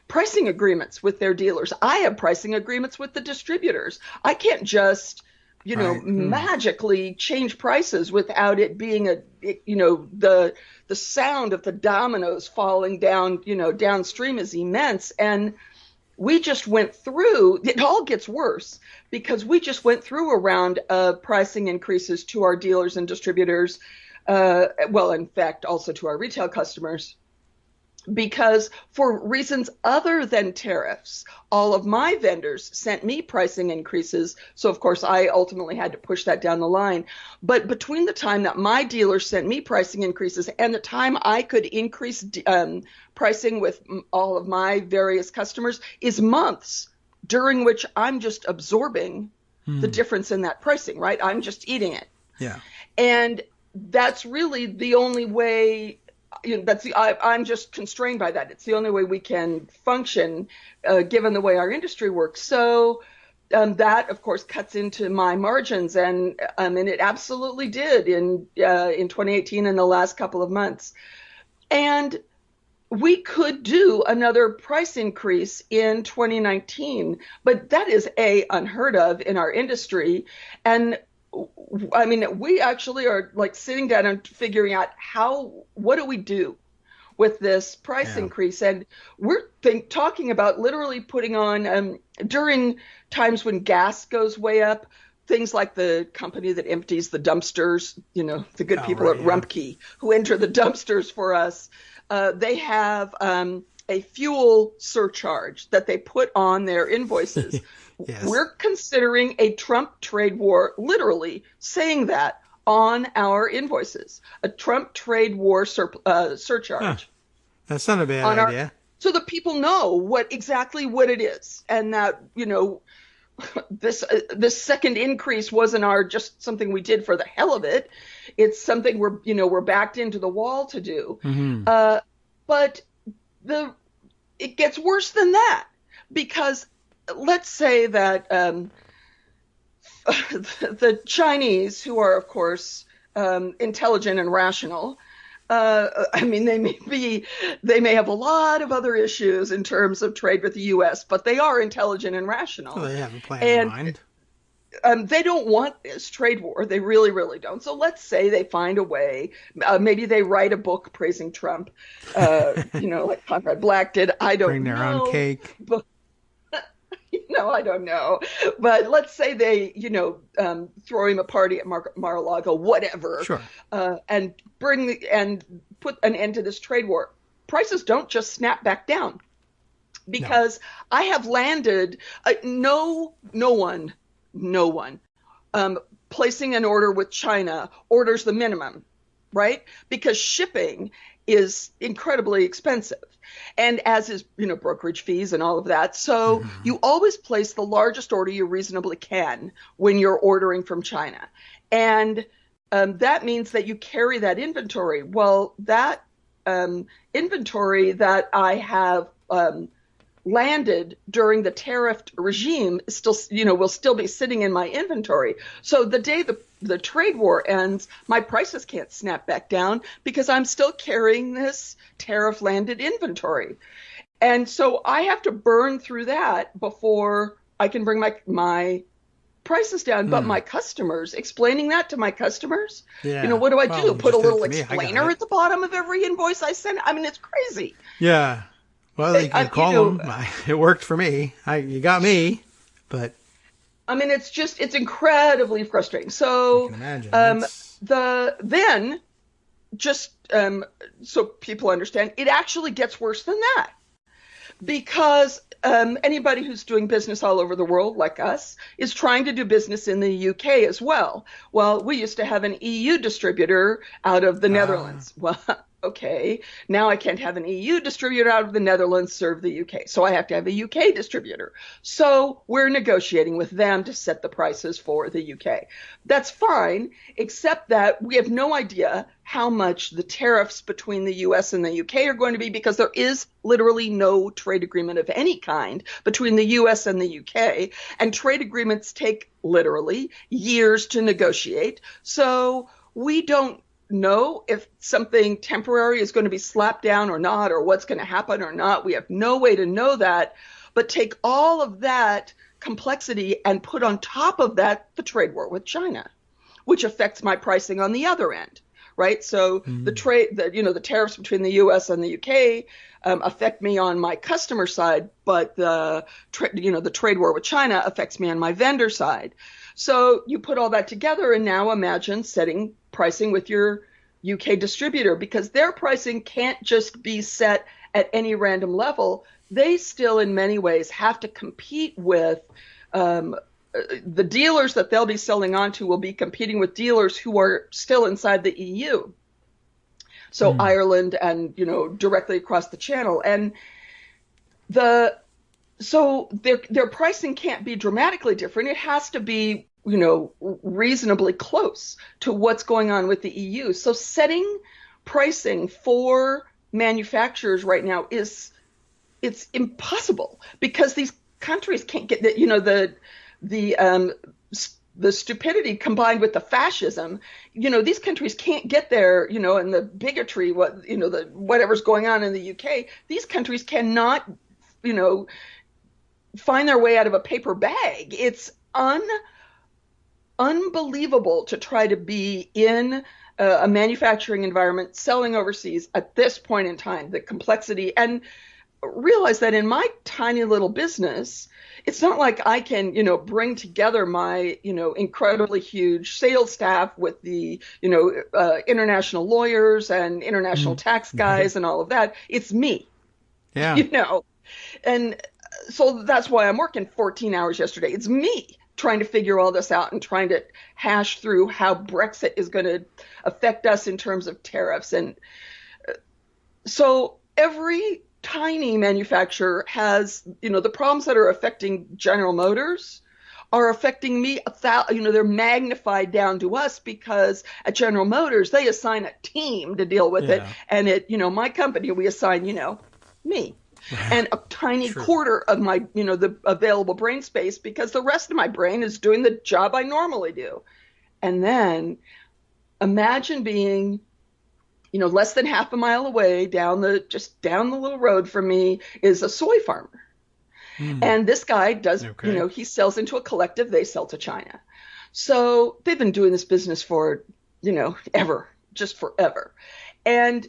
pricing agreements with their dealers. I have pricing agreements with the distributors. I can't just, magically change prices without it being the sound of the dominoes falling down, downstream is immense. And we just went through, it all gets worse because we just went through a round of pricing increases to our dealers and distributors. In fact, also to our retail customers. Because for reasons other than tariffs, all of my vendors sent me pricing increases. So, of course, I ultimately had to push that down the line. But between the time that my dealers sent me pricing increases and the time I could increase pricing with all of my various customers is months, during which I'm just absorbing the difference in that pricing, right? I'm just eating it. Yeah. And that's really the only way. I'm just constrained by that. It's the only way we can function, given the way our industry works. So that, of course, cuts into my margins, and it absolutely did in 2018 in the last couple of months. And we could do another price increase in 2019, but that is unheard of in our industry. And we actually are like sitting down and figuring out what do we do with this price increase? And we're talking about literally putting on, during times when gas goes way up, things like the company that empties the dumpsters, the good people at Rumpke who enter the dumpsters for us, they have a fuel surcharge that they put on their invoices. Yes. We're considering a Trump trade war, literally saying that on our invoices, a Trump trade war surcharge. That's not a bad idea. So the people know exactly what it is, and that this second increase wasn't just something we did for the hell of it. It's something we're backed into the wall to do. But it gets worse than that, because let's say that the Chinese, who are, of course, intelligent and rational, they may have a lot of other issues in terms of trade with the U.S., but they are intelligent and rational. Well, they have a plan in mind. they don't want this trade war. They really, really don't. So let's say they find a way. Maybe they write a book praising Trump, like Conrad Black did. I don't know. Bring their own cake. But, I don't know. But let's say they, throw him a party at Mar-a-Lago, whatever, sure. And put an end to this trade war. Prices don't just snap back down, because I have landed no one placing an order with China orders the minimum, right? Because shipping is incredibly expensive, and as is brokerage fees and all of that. So you always place the largest order you reasonably can when you're ordering from China, and that means that you carry that inventory. Well, that inventory that I have landed during the tariff regime is still, will still be sitting in my inventory. So the day the trade war ends, my prices can't snap back down because I'm still carrying this tariff landed inventory. And so I have to burn through that before I can bring my prices down. But my customers, explaining that to my customers, what do I do? Put a little explainer at the bottom of every invoice I send? I mean, it's crazy. Yeah. Well, you can call them. It worked for me. You got me, but I mean, it's incredibly frustrating. So, I can imagine. So people understand, it actually gets worse than that, because anybody who's doing business all over the world like us is trying to do business in the UK as well. Well, we used to have an EU distributor out of the Netherlands. Well, okay, now I can't have an EU distributor out of the Netherlands serve the UK. So I have to have a UK distributor. So we're negotiating with them to set the prices for the UK. That's fine, except that we have no idea how much the tariffs between the US and the UK are going to be, because there is literally no trade agreement of any kind between the US and the UK. And trade agreements take literally years to negotiate. So we don't know if something temporary is going to be slapped down or not, or what's going to happen or not. We have no way to know that. But take all of that complexity and put on top of that the trade war with China, which affects my pricing on the other end, right? So the tariffs between the U.S. and the UK affect me on my customer side, but the trade war with China affects me on my vendor side. So you put all that together, and now imagine setting pricing with your UK distributor, because their pricing can't just be set at any random level. They still, in many ways, have to compete with the dealers that they'll be selling onto will be competing with dealers who are still inside the EU. So Ireland and, directly across the channel. And so their pricing can't be dramatically different. It has to be, reasonably close to what's going on with the EU. So setting pricing for manufacturers right now it's impossible, because these countries can't get the stupidity combined with the fascism. These countries can't get there, and the bigotry, whatever's going on in the UK. These countries cannot, find their way out of a paper bag. It's unbelievable to try to be in a manufacturing environment selling overseas at this point in time, the complexity, and realize that in my tiny little business, it's not like I can, bring together my, incredibly huge sales staff with the, international lawyers and international tax guys and all of that. It's me, and so that's why I'm working 14 hours yesterday. It's me trying to figure all this out and trying to hash through how Brexit is going to affect us in terms of tariffs. And so every tiny manufacturer has, the problems that are affecting General Motors are affecting me. They're magnified down to us, because at General Motors, they assign a team to deal with it. And at, my company, we assign, me. And a tiny quarter of my, the available brain space, because the rest of my brain is doing the job I normally do. And then imagine being, less than half a mile away down the little road from me is a soy farmer. And this guy does, he sells into a collective, they sell to China. So they've been doing this business for, just forever. And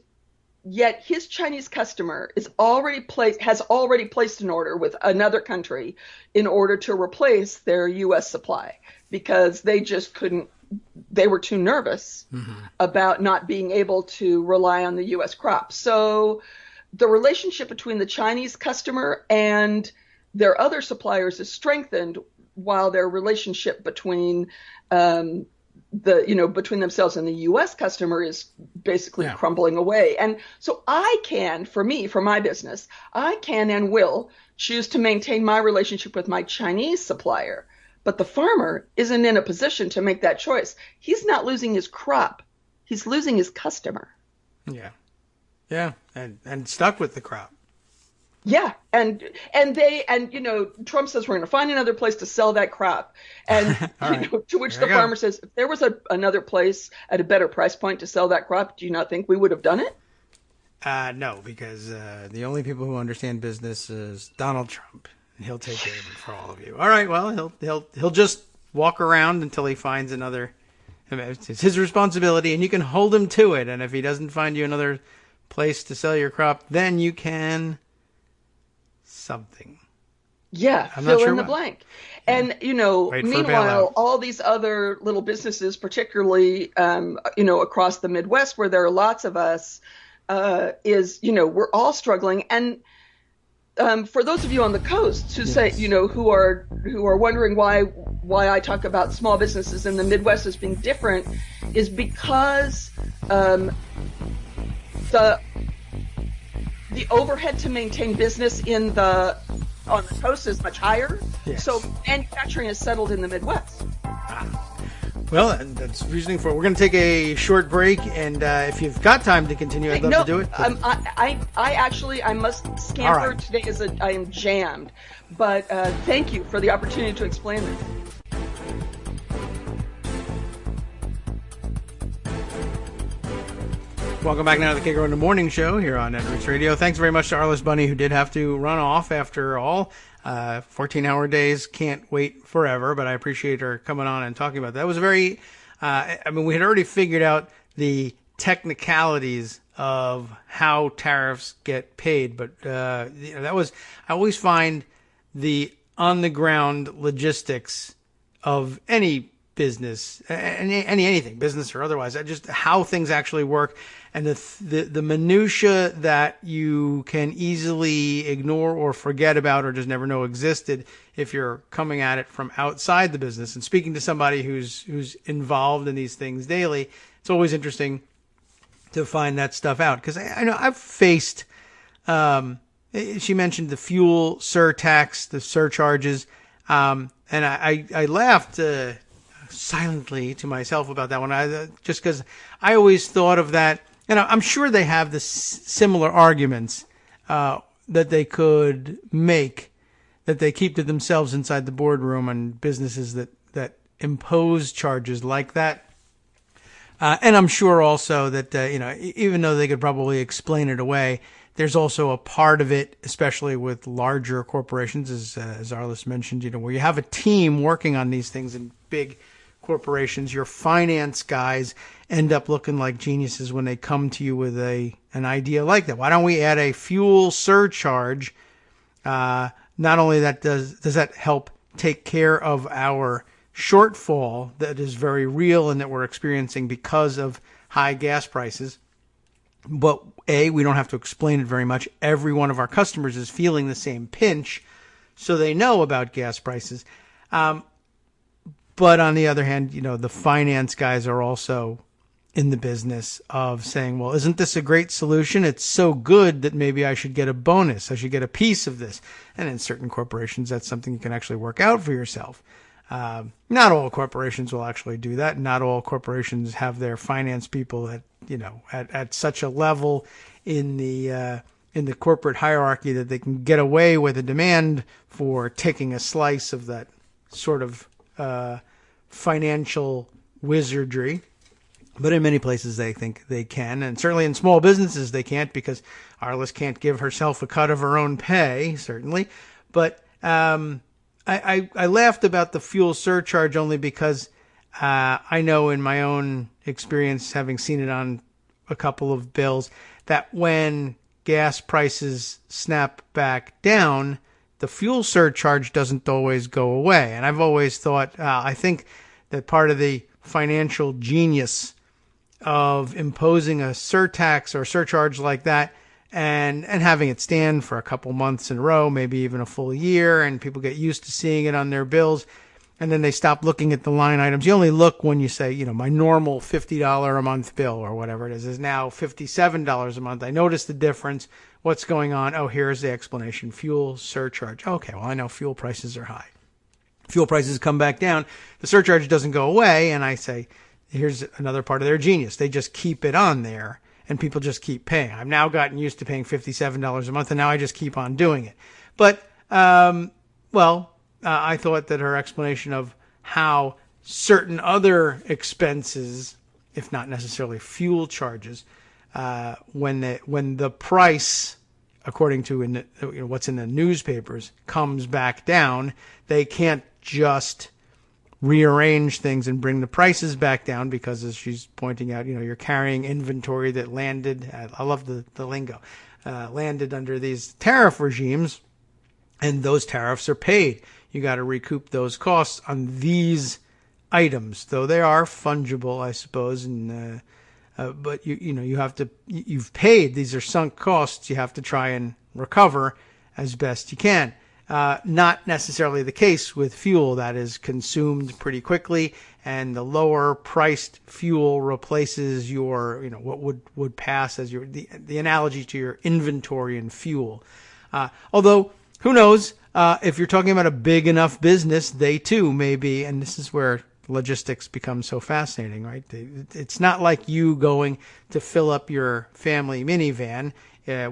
yet his Chinese customer has already placed an order with another country in order to replace their U.S. supply because they just couldn't. They were too nervous about not being able to rely on the U.S. crop. So the relationship between the Chinese customer and their other suppliers is strengthened, while their relationship between between themselves and the U.S. customer is basically crumbling away. And so for my business, I can and will choose to maintain my relationship with my Chinese supplier. But the farmer isn't in a position to make that choice. He's not losing his crop. He's losing his customer. Yeah. Yeah. And stuck with the crop. Yeah. And Trump says we're going to find another place to sell that crop. And to which the farmer says, if there was another place at a better price point to sell that crop, do you not think we would have done it? No, because the only people who understand business is Donald Trump. He'll take care of it for all of you. All right. Well, he'll just walk around until he finds another. It's his responsibility, and you can hold him to it. And if he doesn't find you another place to sell your crop, then you can something. Yeah, fill in the blank. And meanwhile, all these other little businesses, particularly across the Midwest, where there are lots of us, we're all struggling. And for those of you on the coast who say, who are wondering why I talk about small businesses in the Midwest as being different, is because the overhead to maintain business on the coast is much higher. Yes. So manufacturing is settled in the Midwest. Well, that's reasoning for it. We're going to take a short break, and if you've got time to continue, I'd love to do it. I must scamper today. I am jammed, but thank you for the opportunity to explain this. Welcome back now to the Kagro in the Morning Show here on Networks Radio. Thanks very much to Arliss Bunny, who did have to run off after all. 14-hour days can't wait forever, but I appreciate her coming on and talking about that. It was very, we had already figured out the technicalities of how tariffs get paid, but I always find the on-the-ground logistics of any business, anything, business or otherwise, just how things actually work, and the minutia that you can easily ignore or forget about or just never know existed if you're coming at it from outside the business. And speaking to somebody who's involved in these things daily, it's always interesting to find that stuff out, because I know I've faced. She mentioned the fuel surtax, the surcharges, and I laughed silently to myself about that one, just because I always thought of that. And I'm sure they have the similar arguments that they could make, that they keep to themselves inside the boardroom, and businesses that impose charges like that. And I'm sure also that, even though they could probably explain it away, there's also a part of it, especially with larger corporations, as Arliss mentioned, where you have a team working on these things in big corporations. Your finance guys end up looking like geniuses when they come to you with an idea like that. Why don't we add a fuel surcharge? Not only that does that help take care of our shortfall that is very real and that we're experiencing because of high gas prices, but we don't have to explain it very much. Every one of our customers is feeling the same pinch, so they know about gas prices. But on the other hand, the finance guys are also in the business of saying, well, isn't this a great solution? It's so good that maybe I should get a bonus. I should get a piece of this. And in certain corporations, that's something you can actually work out for yourself. Not all corporations will actually do that. Not all corporations have their finance people at such a level in the corporate hierarchy that they can get away with a demand for taking a slice of that sort of financial wizardry. But in many places they think they can, and certainly in small businesses they can't, because Arliss can't give herself a cut of her own pay, certainly. But I laughed about the fuel surcharge only because I know in my own experience, having seen it on a couple of bills, that when gas prices snap back down, the fuel surcharge doesn't always go away. And I've always thought, I think that part of the financial genius of imposing a surtax or surcharge like that and having it stand for a couple months in a row, maybe even a full year, and people get used to seeing it on their bills, and then they stop looking at the line items. You only look when you say, my normal $50 a month bill or whatever it is now $57 a month. I notice the difference. What's going on? Oh, here's the explanation. Fuel surcharge. Okay, well, I know fuel prices are high. Fuel prices come back down. The surcharge doesn't go away, and I say, here's another part of their genius. They just keep it on there, and people just keep paying. I've now gotten used to paying $57 a month, and now I just keep on doing it. But, I thought that her explanation of how certain other expenses, if not necessarily fuel charges, when the price, according to what's in the newspapers, comes back down, they can't just rearrange things and bring the prices back down because, as she's pointing out, you're carrying inventory that landed, I love the lingo, landed under these tariff regimes, and those tariffs are paid. You got to recoup those costs on these items, though they are fungible, I suppose, and but you've paid. These are sunk costs. You have to try and recover as best you can. Not necessarily the case with fuel. That is consumed pretty quickly, and the lower priced fuel replaces your, what would pass as the analogy to your inventory in fuel. Although, who knows, if you're talking about a big enough business, they too may be, and this is where logistics becomes so fascinating, right? It's not like you going to fill up your family minivan.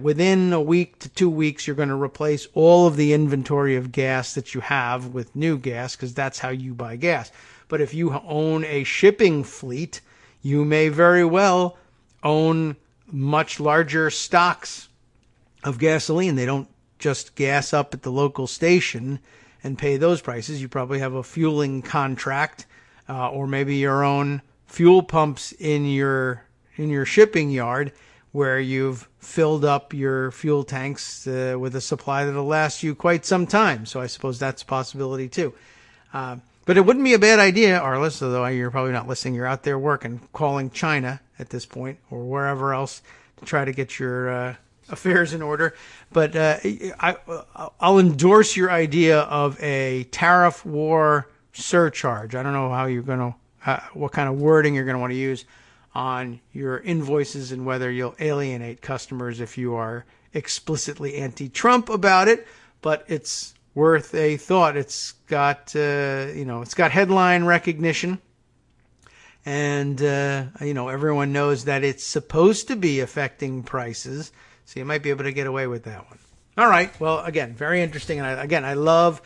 Within a week to 2 weeks, you're going to replace all of the inventory of gas that you have with new gas, because that's how you buy gas. But if you own a shipping fleet, you may very well own much larger stocks of gasoline. They don't just gas up at the local station and pay those prices. You probably have a fueling contract, or maybe your own fuel pumps in your shipping yard, where you've filled up your fuel tanks with a supply that'll last you quite some time. So I suppose that's a possibility too. But it wouldn't be a bad idea, Arliss, although you're probably not listening. You're out there working, calling China at this point, or wherever else, to try to get your affairs in order. But I'll endorse your idea of a tariff war surcharge. I don't know how you're going to, what kind of wording you're going to want to use on your invoices, and whether you'll alienate customers if you are explicitly anti-Trump about it. But it's worth a thought. It's got, it's got headline recognition, and everyone knows that it's supposed to be affecting prices, so you might be able to get away with that one. All right. Well, again, very interesting, and I love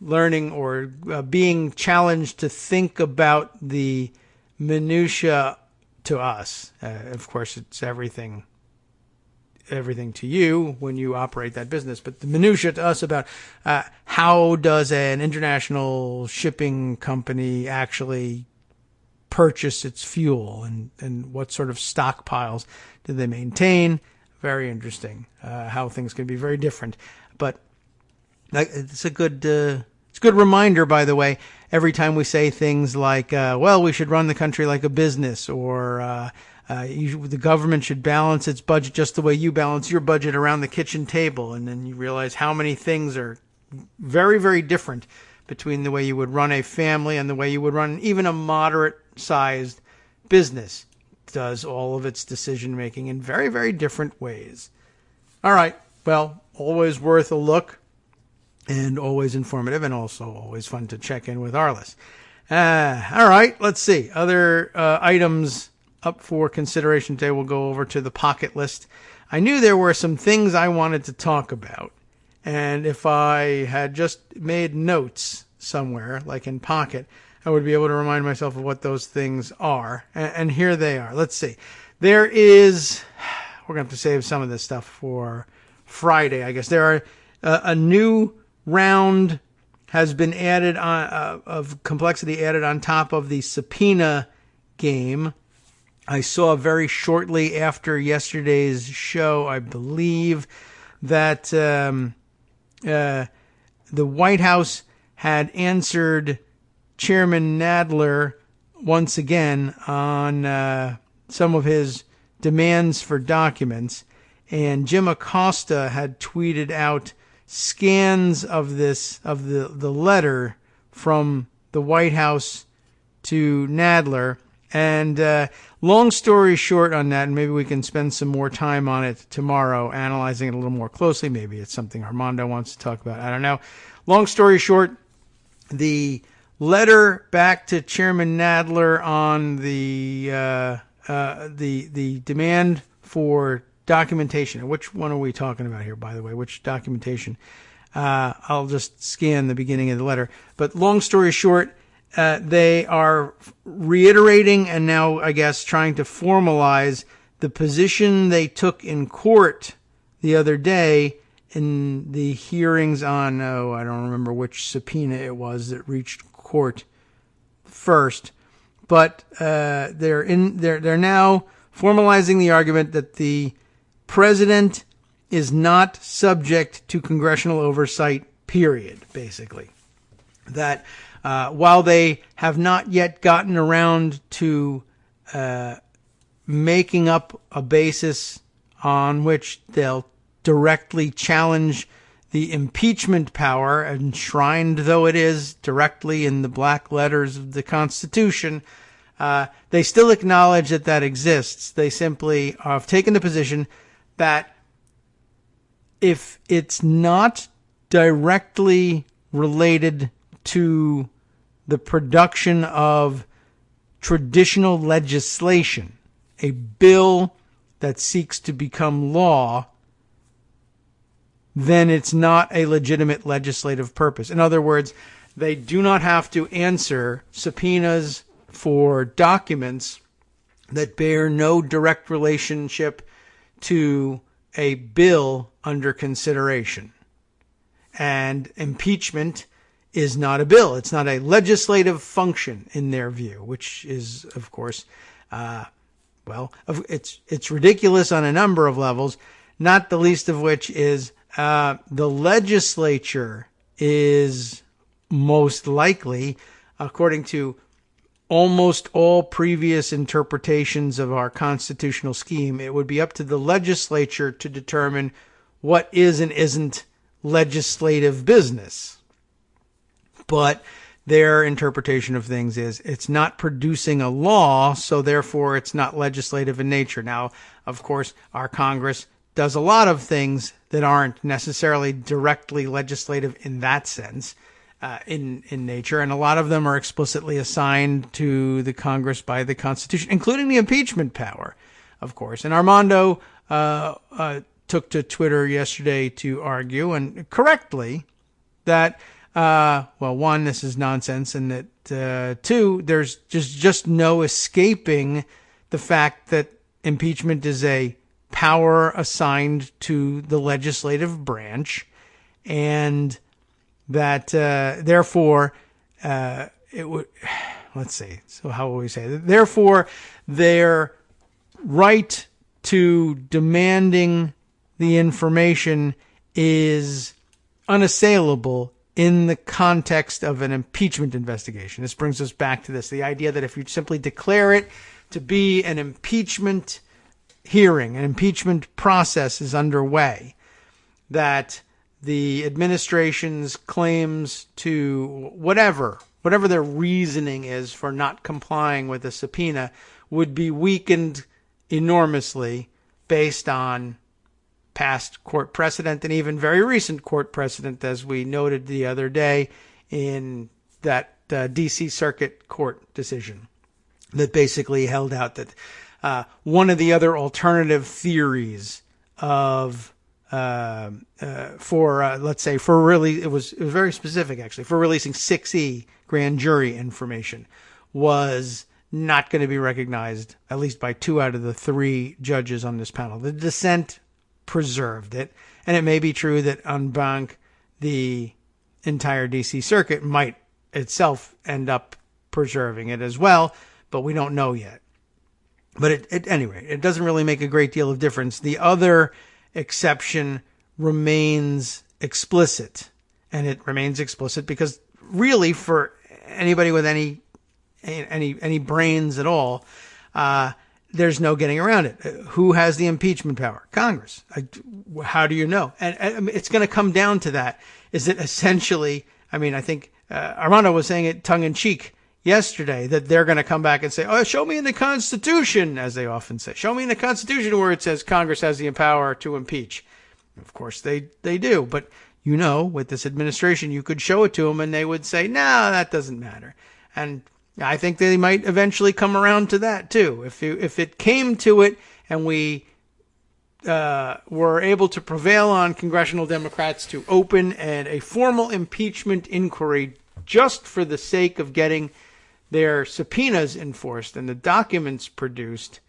learning or being challenged to think about the minutia. To us, of course, it's everything to you when you operate that business, but the minutia to us about how does an international shipping company actually purchase its fuel, and what sort of stockpiles do they maintain? Very interesting. How things can be very different, but it's a good reminder, by the way, every time we say things like, we should run the country like a business, or the government should balance its budget just the way you balance your budget around the kitchen table. And then you realize how many things are very, very different between the way you would run a family and the way you would run even a moderate-sized business. It does all of its decision-making in very, very different ways. All right. Well, always worth a look. And always informative, and also always fun to check in with Arliss. All right, let's see. Other items up for consideration today. We'll go over to the pocket list. I knew there were some things I wanted to talk about. And if I had just made notes somewhere, like in Pocket, I would be able to remind myself of what those things are. And here they are. Let's see. We're going to have to save some of this stuff for Friday, I guess. There are a new round has been added on of complexity added on top of the subpoena game. I saw very shortly after yesterday's show, I believe, that the White House had answered Chairman Nadler once again on some of his demands for documents, and Jim Acosta had tweeted out scans of the letter from the White House to Nadler. And long story short on that, and maybe we can spend some more time on it tomorrow, analyzing it a little more closely. Maybe it's something Armando wants to talk about. I don't know. Long story short, the letter back to Chairman Nadler on the demand for documentation. Which one are we talking about here, by the way? Which documentation? I'll just scan the beginning of the letter. But long story short, they are reiterating and now, I guess, trying to formalize the position they took in court the other day in the hearings on, I don't remember which subpoena it was that reached court first. But they're now formalizing the argument that the president is not subject to congressional oversight, period, basically. That while they have not yet gotten around to making up a basis on which they'll directly challenge the impeachment power, enshrined though it is directly in the black letters of the Constitution, they still acknowledge that that exists. They simply have taken the position that if it's not directly related to the production of traditional legislation, a bill that seeks to become law, then it's not a legitimate legislative purpose. In other words, they do not have to answer subpoenas for documents that bear no direct relationship to a bill under consideration. And impeachment is not a bill. It's not a legislative function in their view, which is, of course, it's ridiculous on a number of levels, not the least of which is the legislature is most likely, according to almost all previous interpretations of our constitutional scheme, it would be up to the legislature to determine what is and isn't legislative business. But their interpretation of things is it's not producing a law, so therefore it's not legislative in nature. Now, of course, our Congress does a lot of things that aren't necessarily directly legislative in that sense. In nature, and a lot of them are explicitly assigned to the Congress by the Constitution, including the impeachment power, of course. And Armando took to Twitter yesterday to argue, and correctly, that, one, this is nonsense, and that, two, there's just no escaping the fact that impeachment is a power assigned to the legislative branch, and that, therefore, it would, let's see, so how will we say that? Therefore, their right to demanding the information is unassailable in the context of an impeachment investigation. This brings us back to this, the idea that if you simply declare it to be an impeachment hearing, an impeachment process is underway, that the administration's claims to whatever their reasoning is for not complying with a subpoena would be weakened enormously based on past court precedent and even very recent court precedent, as we noted the other day in that D.C. Circuit Court decision that basically held out that one of the other alternative theories of let's say it was very specific actually, for releasing 6E grand jury information was not going to be recognized, at least by 2 out of the 3 judges on this panel. The dissent preserved it, and it may be true that en banc the entire DC circuit might itself end up preserving it as well, but we don't know yet. But anyway, it doesn't really make a great deal of difference. The other exception remains explicit, and it remains explicit because really for anybody with any brains at all, there's no getting around it. Who has the impeachment power? Congress. How do you know? And it's going to come down to that. Is it essentially, I mean, I think Armando was saying it tongue in cheek yesterday that they're going to come back and say, oh, show me in the Constitution, as they often say. Show me in the Constitution where it says Congress has the power to impeach. Of course, they do. But, you know, with this administration, you could show it to them and they would say, no, that doesn't matter. And I think they might eventually come around to that, too. If it came to it and we were able to prevail on congressional Democrats to open a formal impeachment inquiry just for the sake of getting their subpoenas enforced and the documents produced,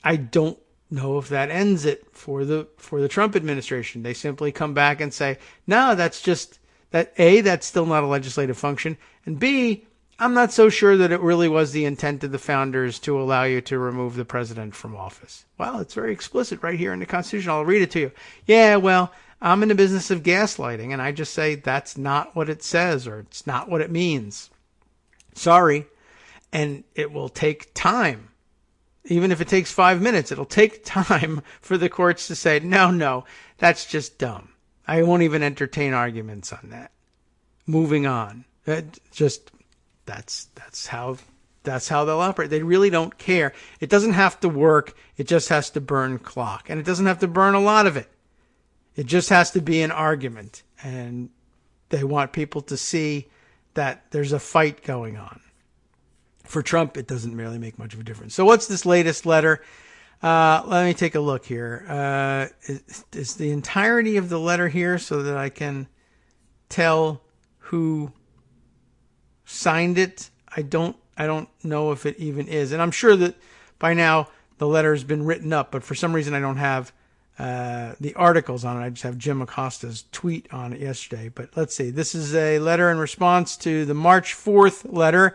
I don't know if that ends it for the Trump administration. They simply come back and say, no, that's just that. A, that's still not a legislative function, and B, I'm not so sure that it really was the intent of the founders to allow you to remove the president from office. Well, it's very explicit right here in the Constitution. I'll read it to you. Yeah, well, I'm in the business of gaslighting, and I just say that's not what it says, or it's not what it means. Sorry. And it will take time. Even if it takes 5 minutes, it'll take time for the courts to say, no, that's just dumb. I won't even entertain arguments on that. Moving on. That's how they'll operate. They really don't care. It doesn't have to work. It just has to burn clock. And it doesn't have to burn a lot of it. It just has to be an argument. And they want people to see that there's a fight going on. For Trump, it doesn't really make much of a difference. So what's this latest letter? Let me take a look here. Is the entirety of the letter here so that I can tell who signed it? I don't know if it even is. And I'm sure that by now the letter has been written up, but for some reason I don't have the articles on it. I just have Jim Acosta's tweet on it yesterday. But let's see. This is a letter in response to the March 4th letter.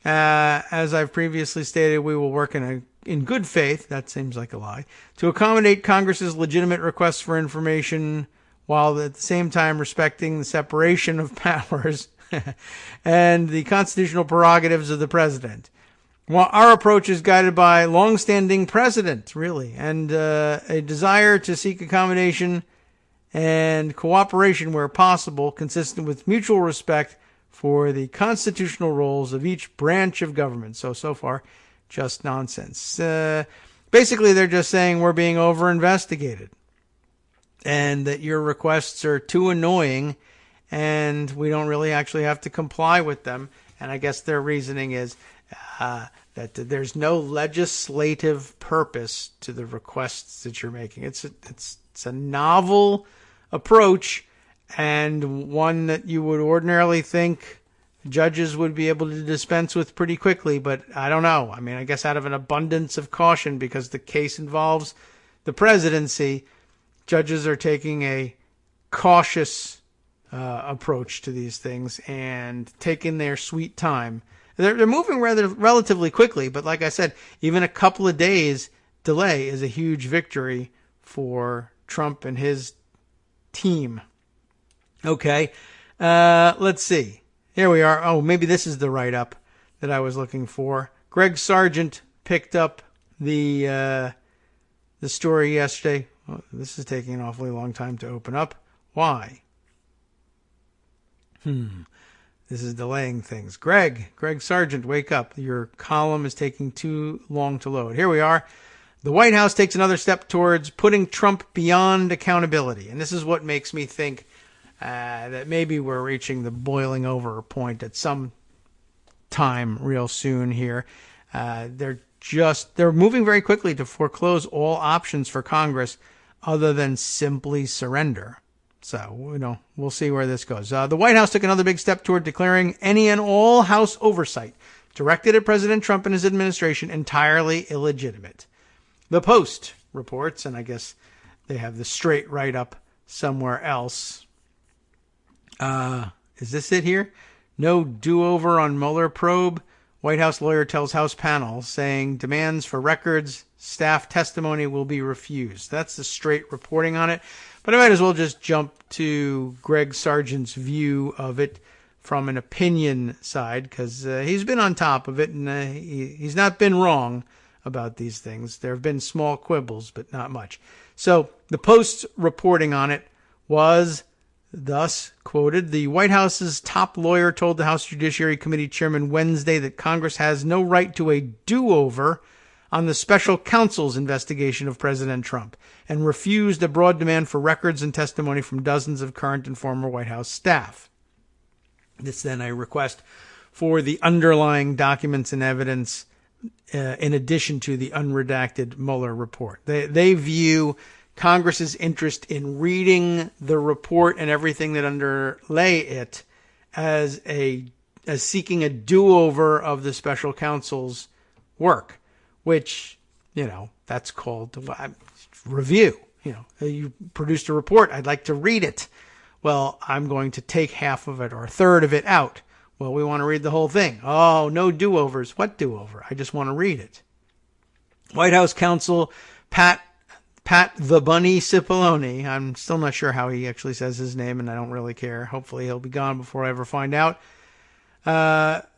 As I've previously stated, we will work in good faith, that seems like a lie, to accommodate Congress's legitimate requests for information while at the same time respecting the separation of powers and the constitutional prerogatives of the president. Well, our approach is guided by long-standing precedent, really, and a desire to seek accommodation and cooperation where possible, consistent with mutual respect for the constitutional roles of each branch of government. So far, just nonsense. Basically, they're just saying we're being over-investigated and that your requests are too annoying and we don't really actually have to comply with them. And I guess their reasoning is that there's no legislative purpose to the requests that you're making. It's a novel approach, and one that you would ordinarily think judges would be able to dispense with pretty quickly, but I don't know. I mean, I guess out of an abundance of caution, because the case involves the presidency, judges are taking a cautious approach to these things and taking their sweet time. They're moving relatively quickly, but like I said, even a couple of days delay is a huge victory for Trump and his team. Okay, let's see. Here we are. Oh, maybe this is the write-up that I was looking for. Greg Sargent picked up the story yesterday. Oh, this is taking an awfully long time to open up. Why? This is delaying things. Greg Sargent, wake up. Your column is taking too long to load. Here we are. The White House takes another step towards putting Trump beyond accountability. And this is what makes me think that maybe we're reaching the boiling over point at some time real soon here. They're moving very quickly to foreclose all options for Congress other than simply surrender. So, we'll see where this goes. The White House took another big step toward declaring any and all House oversight directed at President Trump and his administration entirely illegitimate. The Post reports, and I guess they have the straight write-up somewhere else. Is this it here? No do-over on Mueller probe. White House lawyer tells House panel, saying demands for records, staff testimony will be refused. That's the straight reporting on it. But I might as well just jump to Greg Sargent's view of it from an opinion side, because he's been on top of it, and he's not been wrong about these things. There have been small quibbles, but not much. So the Post's reporting on it was thus quoted: the White House's top lawyer told the House Judiciary Committee chairman Wednesday that Congress has no right to a do-over on the special counsel's investigation of President Trump, and refused a broad demand for records and testimony from dozens of current and former White House staff. This then a request for the underlying documents and evidence in addition to the unredacted Mueller report. They view Congress's interest in reading the report and everything that underlay it as seeking a do-over of the special counsel's work, which, that's called review. You produced a report. I'd like to read it. Well, I'm going to take half of it or a third of it out. Well, we want to read the whole thing. Oh, no do-overs. What do-over? I just want to read it. White House counsel Pat the Bunny Cipollone, I'm still not sure how he actually says his name, and I don't really care. Hopefully he'll be gone before I ever find out.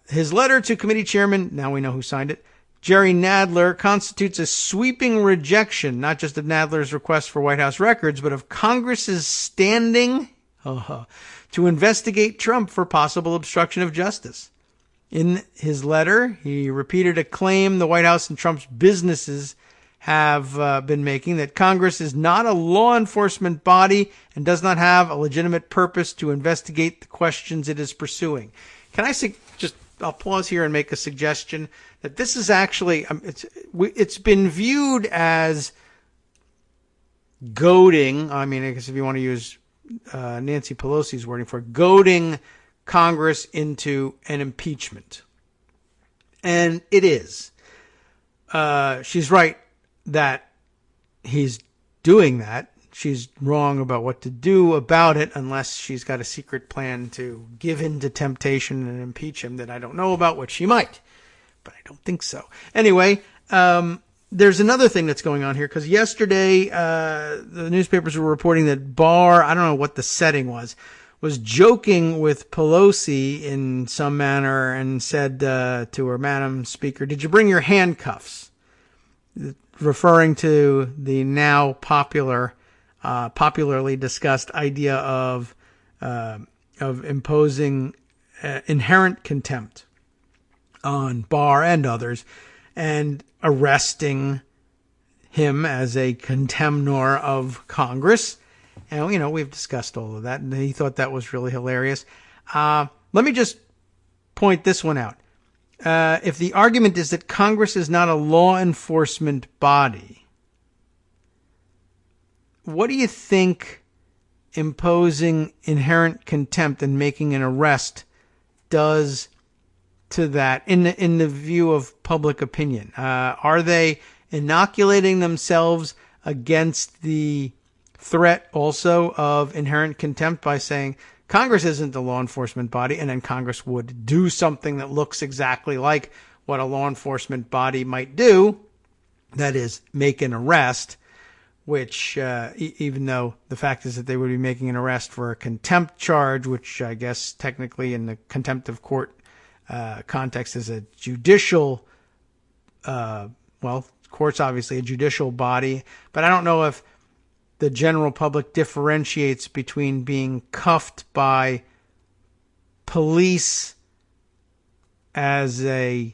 His letter to committee chairman, now we know who signed it, Jerry Nadler, constitutes a sweeping rejection, not just of Nadler's request for White House records, but of Congress's standing to investigate Trump for possible obstruction of justice. In his letter, he repeated a claim the White House and Trump's businesses have been making, that Congress is not a law enforcement body and does not have a legitimate purpose to investigate the questions it is pursuing. Can I I'll pause here and make a suggestion that this is actually, it's been viewed as goading. I mean, I guess if you want to use Nancy Pelosi's wording for it, goading Congress into an impeachment. And it is. She's right that he's doing that. She's wrong about what to do about it, unless she's got a secret plan to give in to temptation and impeach him that I don't know about, which she might, but I don't think so. Anyway, there's another thing that's going on here, because yesterday the newspapers were reporting that Barr, I don't know what the setting was joking with Pelosi in some manner and said to her, Madam Speaker, did you bring your handcuffs? Referring to the now popularly discussed idea of imposing inherent contempt on Barr and others, and arresting him as a contemnor of Congress. And, we've discussed all of that, and he thought that was really hilarious. Let me just point this one out. If the argument is that Congress is not a law enforcement body, what do you think imposing inherent contempt and making an arrest does to that in the view of public opinion? Are they inoculating themselves against the threat also of inherent contempt by saying Congress isn't a law enforcement body, and then Congress would do something that looks exactly like what a law enforcement body might do, that is, make an arrest, which even though the fact is that they would be making an arrest for a contempt charge, which I guess technically in the contempt of court context is a judicial, court's obviously a judicial body, but I don't know if the general public differentiates between being cuffed by police as an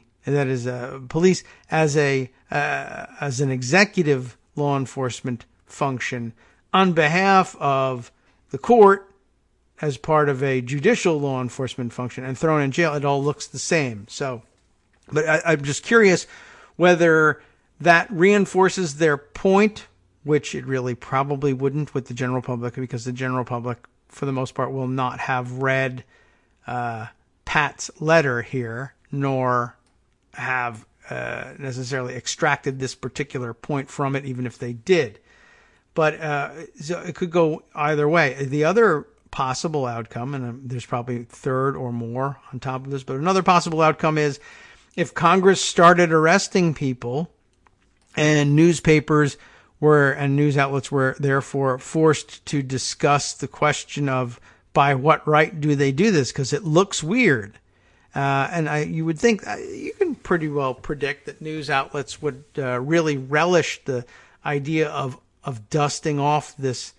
executive law enforcement function on behalf of the court as part of a judicial law enforcement function and thrown in jail. It all looks the same. So, but I'm just curious whether that reinforces their point, which it really probably wouldn't with the general public, because the general public, for the most part, will not have read Pat's letter here, nor have necessarily extracted this particular point from it, even if they did. But so it could go either way. The other possible outcome, and there's probably third or more on top of this, but another possible outcome is if Congress started arresting people and newspapers and news outlets were therefore forced to discuss the question of by what right do they do this, because it looks weird. You would think you can pretty well predict that news outlets would really relish the idea of dusting off this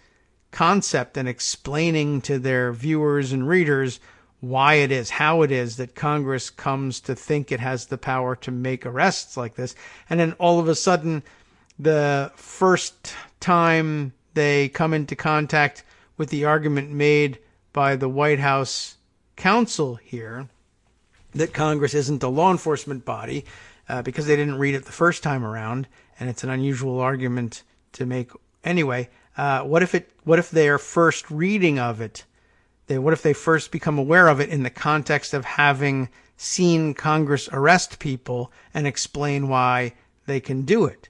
concept and explaining to their viewers and readers why it is, how it is that Congress comes to think it has the power to make arrests like this. And then all of a sudden, the first time they come into contact with the argument made by the White House counsel here that Congress isn't a law enforcement body because they didn't read it the first time around, and it's an unusual argument to make anyway. What if their first reading of it, what if they first become aware of it in the context of having seen Congress arrest people and explain why they can do it?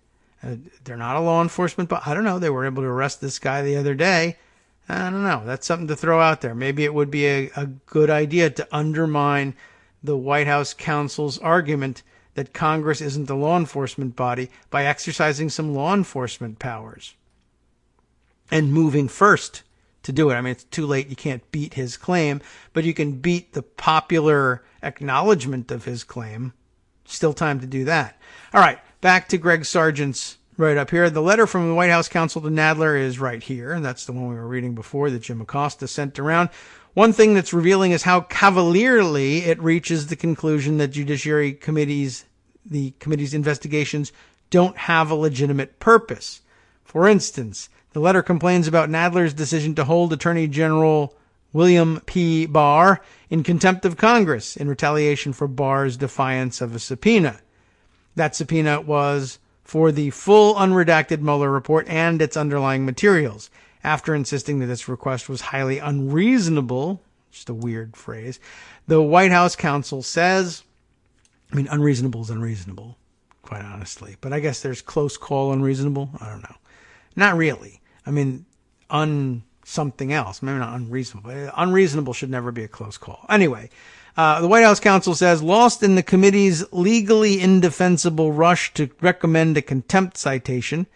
They're not a law enforcement, but I don't know. They were able to arrest this guy the other day. I don't know. That's something to throw out there. Maybe it would be a good idea to undermine the White House counsel's argument that Congress isn't a law enforcement body by exercising some law enforcement powers and moving first to do it. I mean, it's too late. You can't beat his claim, but you can beat the popular acknowledgement of his claim. Still time to do that. All right. Back to Greg Sargent's right up here. The letter from the White House counsel to Nadler is right here. And that's the one we were reading before that Jim Acosta sent around. One thing that's revealing is how cavalierly it reaches the conclusion that the committee's investigations don't have a legitimate purpose. For instance, the letter complains about Nadler's decision to hold Attorney General William P. Barr in contempt of Congress in retaliation for Barr's defiance of a subpoena. That subpoena was for the full unredacted Mueller report and its underlying materials. After insisting that this request was highly unreasonable, just a weird phrase, the White House counsel says, unreasonable is unreasonable, quite honestly. But I guess there's close call unreasonable. I don't know. Not really. Something else. Maybe not unreasonable. Unreasonable should never be a close call. Anyway, the White House counsel says, lost in the committee's legally indefensible rush to recommend a contempt citation,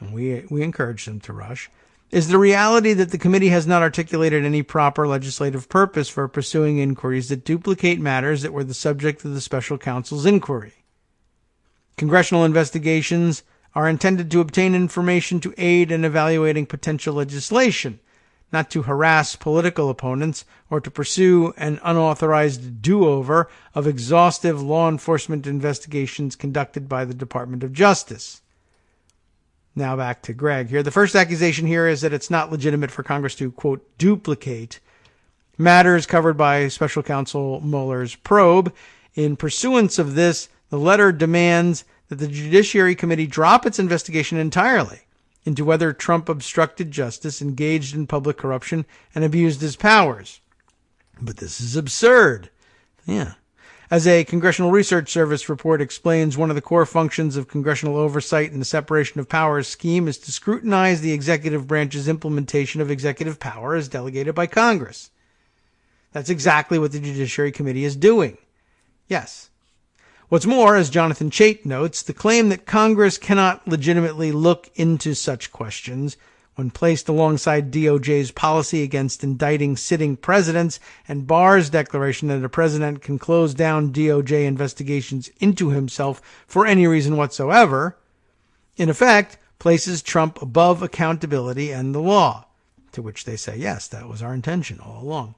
and we encourage them to rush, is the reality that the committee has not articulated any proper legislative purpose for pursuing inquiries that duplicate matters that were the subject of the special counsel's inquiry. Congressional investigations are intended to obtain information to aid in evaluating potential legislation, not to harass political opponents or to pursue an unauthorized do-over of exhaustive law enforcement investigations conducted by the Department of Justice. Now back to Greg here. The first accusation here is that it's not legitimate for Congress to, quote, duplicate matters covered by Special Counsel Mueller's probe. In pursuance of this, the letter demands that the Judiciary Committee drop its investigation entirely into whether Trump obstructed justice, engaged in public corruption, and abused his powers. But this is absurd. Yeah. As a Congressional Research Service report explains, one of the core functions of congressional oversight and the separation of powers scheme is to scrutinize the executive branch's implementation of executive power as delegated by Congress. That's exactly what the Judiciary Committee is doing. Yes. What's more, as Jonathan Chait notes, the claim that Congress cannot legitimately look into such questions when placed alongside DOJ's policy against indicting sitting presidents and Barr's declaration that a president can close down DOJ investigations into himself for any reason whatsoever, in effect, places Trump above accountability and the law, to which they say, yes, that was our intention all along.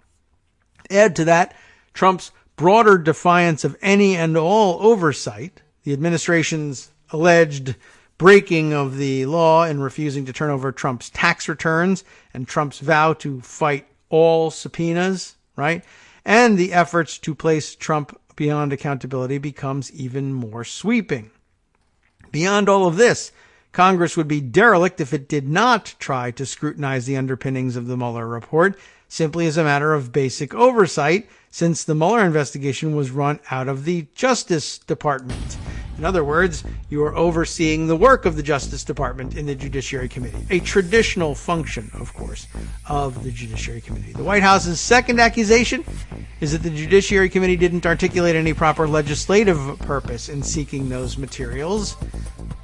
Add to that Trump's broader defiance of any and all oversight, the administration's alleged breaking of the law in refusing to turn over Trump's tax returns and Trump's vow to fight all subpoenas, right? And the efforts to place Trump beyond accountability becomes even more sweeping. Beyond all of this, Congress would be derelict if it did not try to scrutinize the underpinnings of the Mueller report simply as a matter of basic oversight, since the Mueller investigation was run out of the Justice Department. In other words, you are overseeing the work of the Justice Department in the Judiciary Committee, a traditional function, of course, of the Judiciary Committee. The White House's second accusation is that the Judiciary Committee didn't articulate any proper legislative purpose in seeking those materials,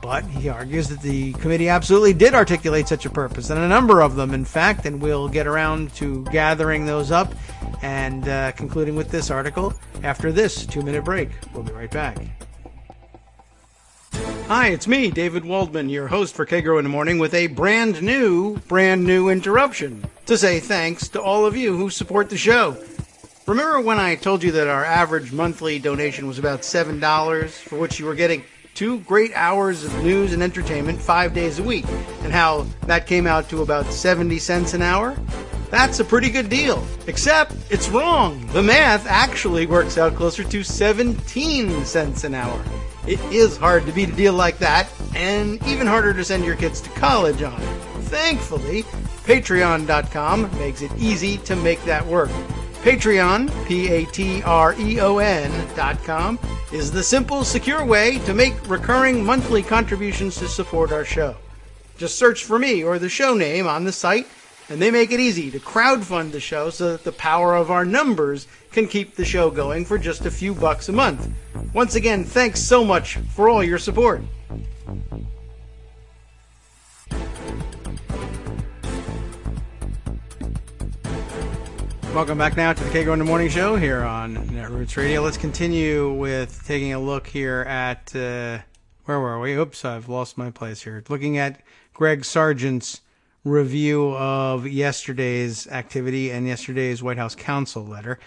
but he argues that the committee absolutely did articulate such a purpose, and a number of them, in fact, and we'll get around to gathering those up and concluding with this article after this 2-minute break. We'll be right back. Hi, it's me, David Waldman, your host for Kagro in the Morning, with a brand new interruption to say thanks to all of you who support the show. Remember when I told you that our average monthly donation was about $7, for which you were getting 2 great hours of news and entertainment 5 days a week, and how that came out to about 70 cents an hour? That's a pretty good deal, except it's wrong. The math actually works out closer to 17 cents an hour. It is hard to beat a deal like that, and even harder to send your kids to college on. Thankfully, Patreon.com makes it easy to make that work. Patreon, Patreon.com, is the simple, secure way to make recurring monthly contributions to support our show. Just search for me or the show name on the site, and they make it easy to crowdfund the show so that the power of our numbers can keep the show going for just a few bucks a month. Once again, thanks so much for all your support. Welcome back now to the Kagro in the Morning Show here on Netroots Radio. Let's continue with taking a look here at, where were we? Oops, I've lost my place here. Looking at Greg Sargent's review of yesterday's activity and yesterday's White House counsel letter.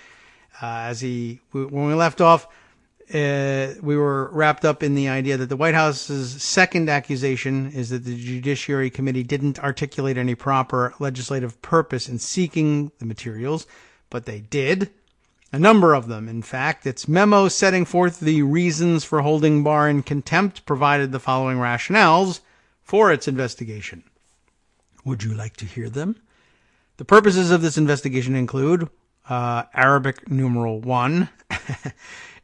When we left off, we were wrapped up in the idea that the White House's second accusation is that the Judiciary Committee didn't articulate any proper legislative purpose in seeking the materials, but they did. A number of them, in fact. Its memo setting forth the reasons for holding Barr in contempt provided the following rationales for its investigation. Would you like to hear them? The purposes of this investigation include Arabic numeral 1,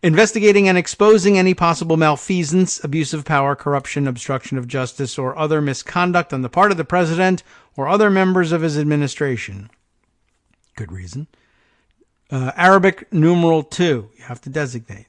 investigating and exposing any possible malfeasance, abuse of power, corruption, obstruction of justice, or other misconduct on the part of the president or other members of his administration. Good reason. Arabic numeral 2, you have to designate.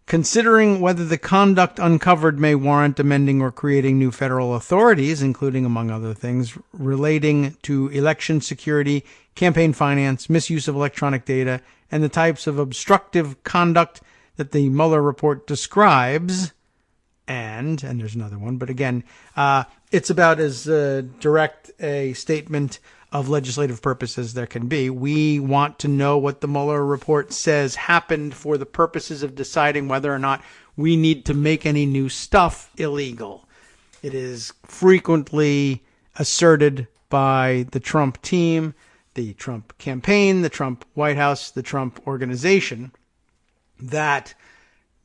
Considering whether the conduct uncovered may warrant amending or creating new federal authorities, including, among other things, relating to election security, campaign finance, misuse of electronic data, and the types of obstructive conduct that the Mueller report describes. And there's another one, but again, it's about as direct a statement of legislative purpose as there can be. We want to know what the Mueller report says happened for the purposes of deciding whether or not we need to make any new stuff illegal. It is frequently asserted by the Trump team, the Trump campaign, the Trump White House, the Trump organization, that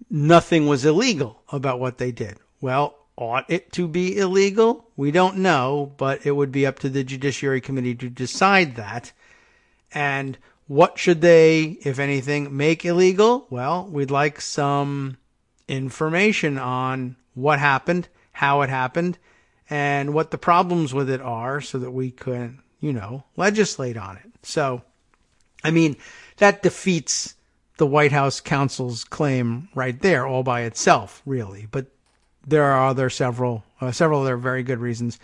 nothing was illegal about what they did. Well, ought it to be illegal? We don't know, but it would be up to the Judiciary Committee to decide that. And what should they, if anything, make illegal? Well, we'd like some information on what happened, how it happened, and what the problems with it are so that we can, legislate on it. So, that defeats the White House counsel's claim right there all by itself, really. But there are several other very good reasons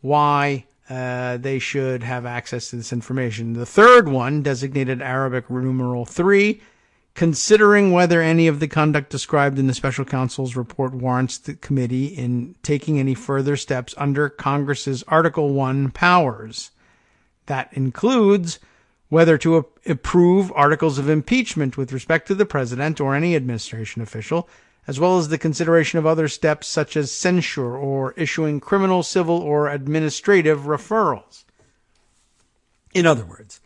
why they should have access to this information. The third one, designated Arabic numeral 3, considering whether any of the conduct described in the special counsel's report warrants the committee in taking any further steps under Congress's Article 1 powers. That includes whether to approve articles of impeachment with respect to the president or any administration official, as well as the consideration of other steps such as censure or issuing criminal, civil, or administrative referrals. In other words,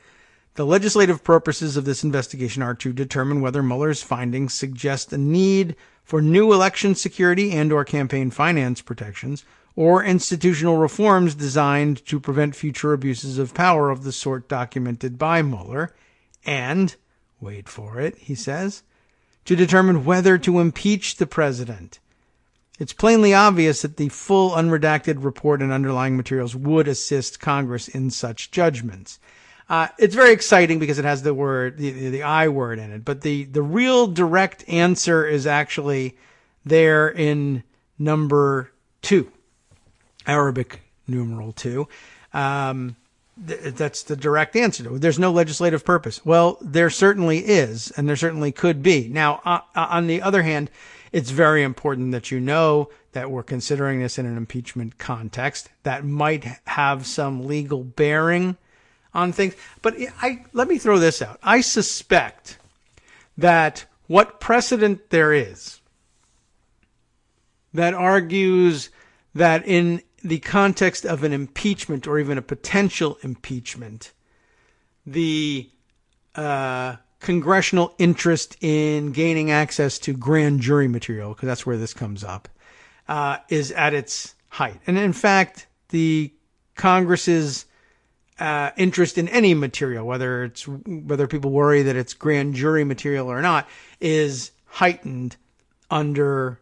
the legislative purposes of this investigation are to determine whether Mueller's findings suggest a need for new election security and or campaign finance protections, or institutional reforms designed to prevent future abuses of power of the sort documented by Mueller, and, wait for it, he says, to determine whether to impeach the president It's plainly obvious that the full unredacted report and underlying materials would assist Congress in such judgments. It's very exciting because it has the word, the I word in it, but the real direct answer is actually there in number 2, Arabic numeral 2. That's the direct answer to it. There's no legislative purpose. Well, there certainly is, and there certainly could be. Now, on the other hand, it's very important that you know that we're considering this in an impeachment context that might have some legal bearing on things. But let me throw this out. I suspect that what precedent there is that argues that in the context of an impeachment or even a potential impeachment, the congressional interest in gaining access to grand jury material, because that's where this comes up, is at its height. And in fact, the Congress's interest in any material, whether people worry that it's grand jury material or not, is heightened under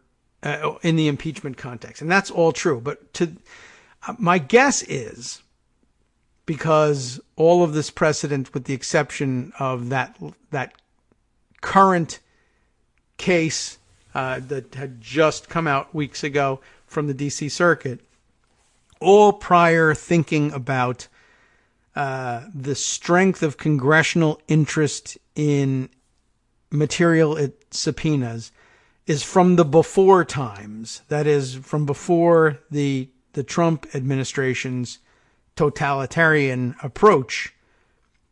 in the impeachment context. And that's all true. But my guess is, because all of this precedent, with the exception of that current case that had just come out weeks ago from the D.C. Circuit, all prior thinking about the strength of congressional interest in material it subpoenas is from the before times. That is, from before the Trump administration's totalitarian approach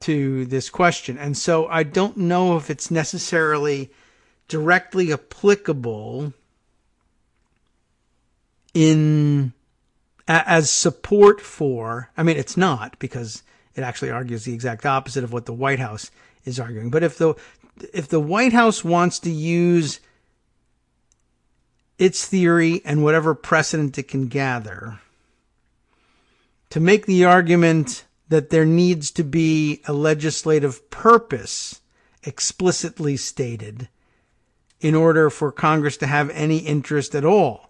to this question. And so I don't know if it's necessarily directly applicable as support for, I mean, it's not, because it actually argues the exact opposite of what the White House is arguing. But if the White House wants to use its theory and whatever precedent it can gather to make the argument that there needs to be a legislative purpose explicitly stated in order for Congress to have any interest at all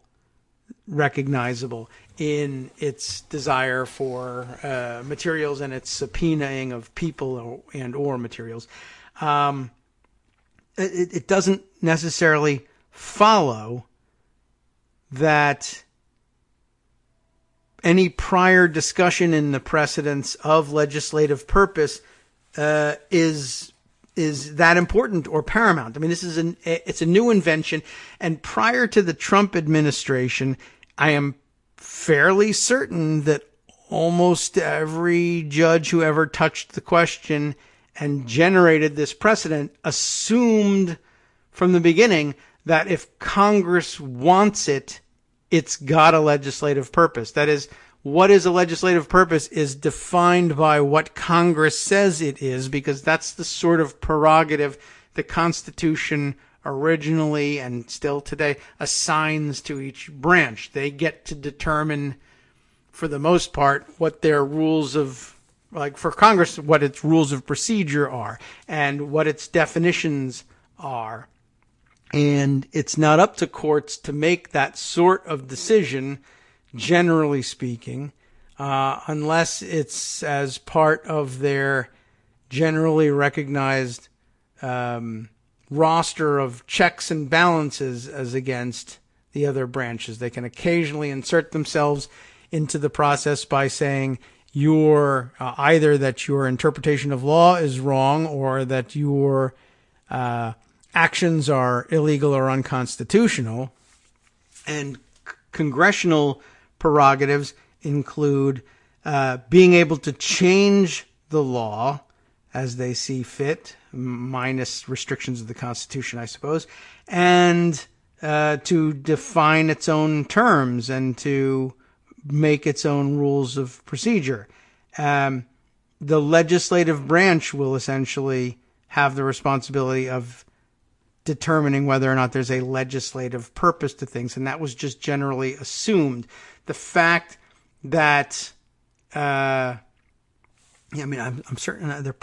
recognizable in its desire for materials and its subpoenaing of people or materials, it doesn't necessarily follow that any prior discussion in the precedents of legislative purpose is that important or paramount. I mean, it's a new invention, and prior to the Trump administration, I am fairly certain that almost every judge who ever touched the question and generated this precedent assumed from the beginning that if Congress wants it, it's got a legislative purpose. That is, what is a legislative purpose is defined by what Congress says it is, because that's the sort of prerogative the Constitution originally and still today assigns to each branch. They get to determine, for the most part, what their rules of, like for Congress, what its rules of procedure are and what its definitions are. And it's not up to courts to make that sort of decision, generally speaking, unless it's as part of their generally recognized roster of checks and balances as against the other branches. They can occasionally insert themselves into the process by saying either that your interpretation of law is wrong or that your actions are illegal or unconstitutional. And congressional prerogatives include being able to change the law as they see fit, minus restrictions of the Constitution, I suppose, and to define its own terms and to make its own rules of procedure. The legislative branch will essentially have the responsibility of determining whether or not there's a legislative purpose to things, and that was just generally assumed. The fact that, I'm certain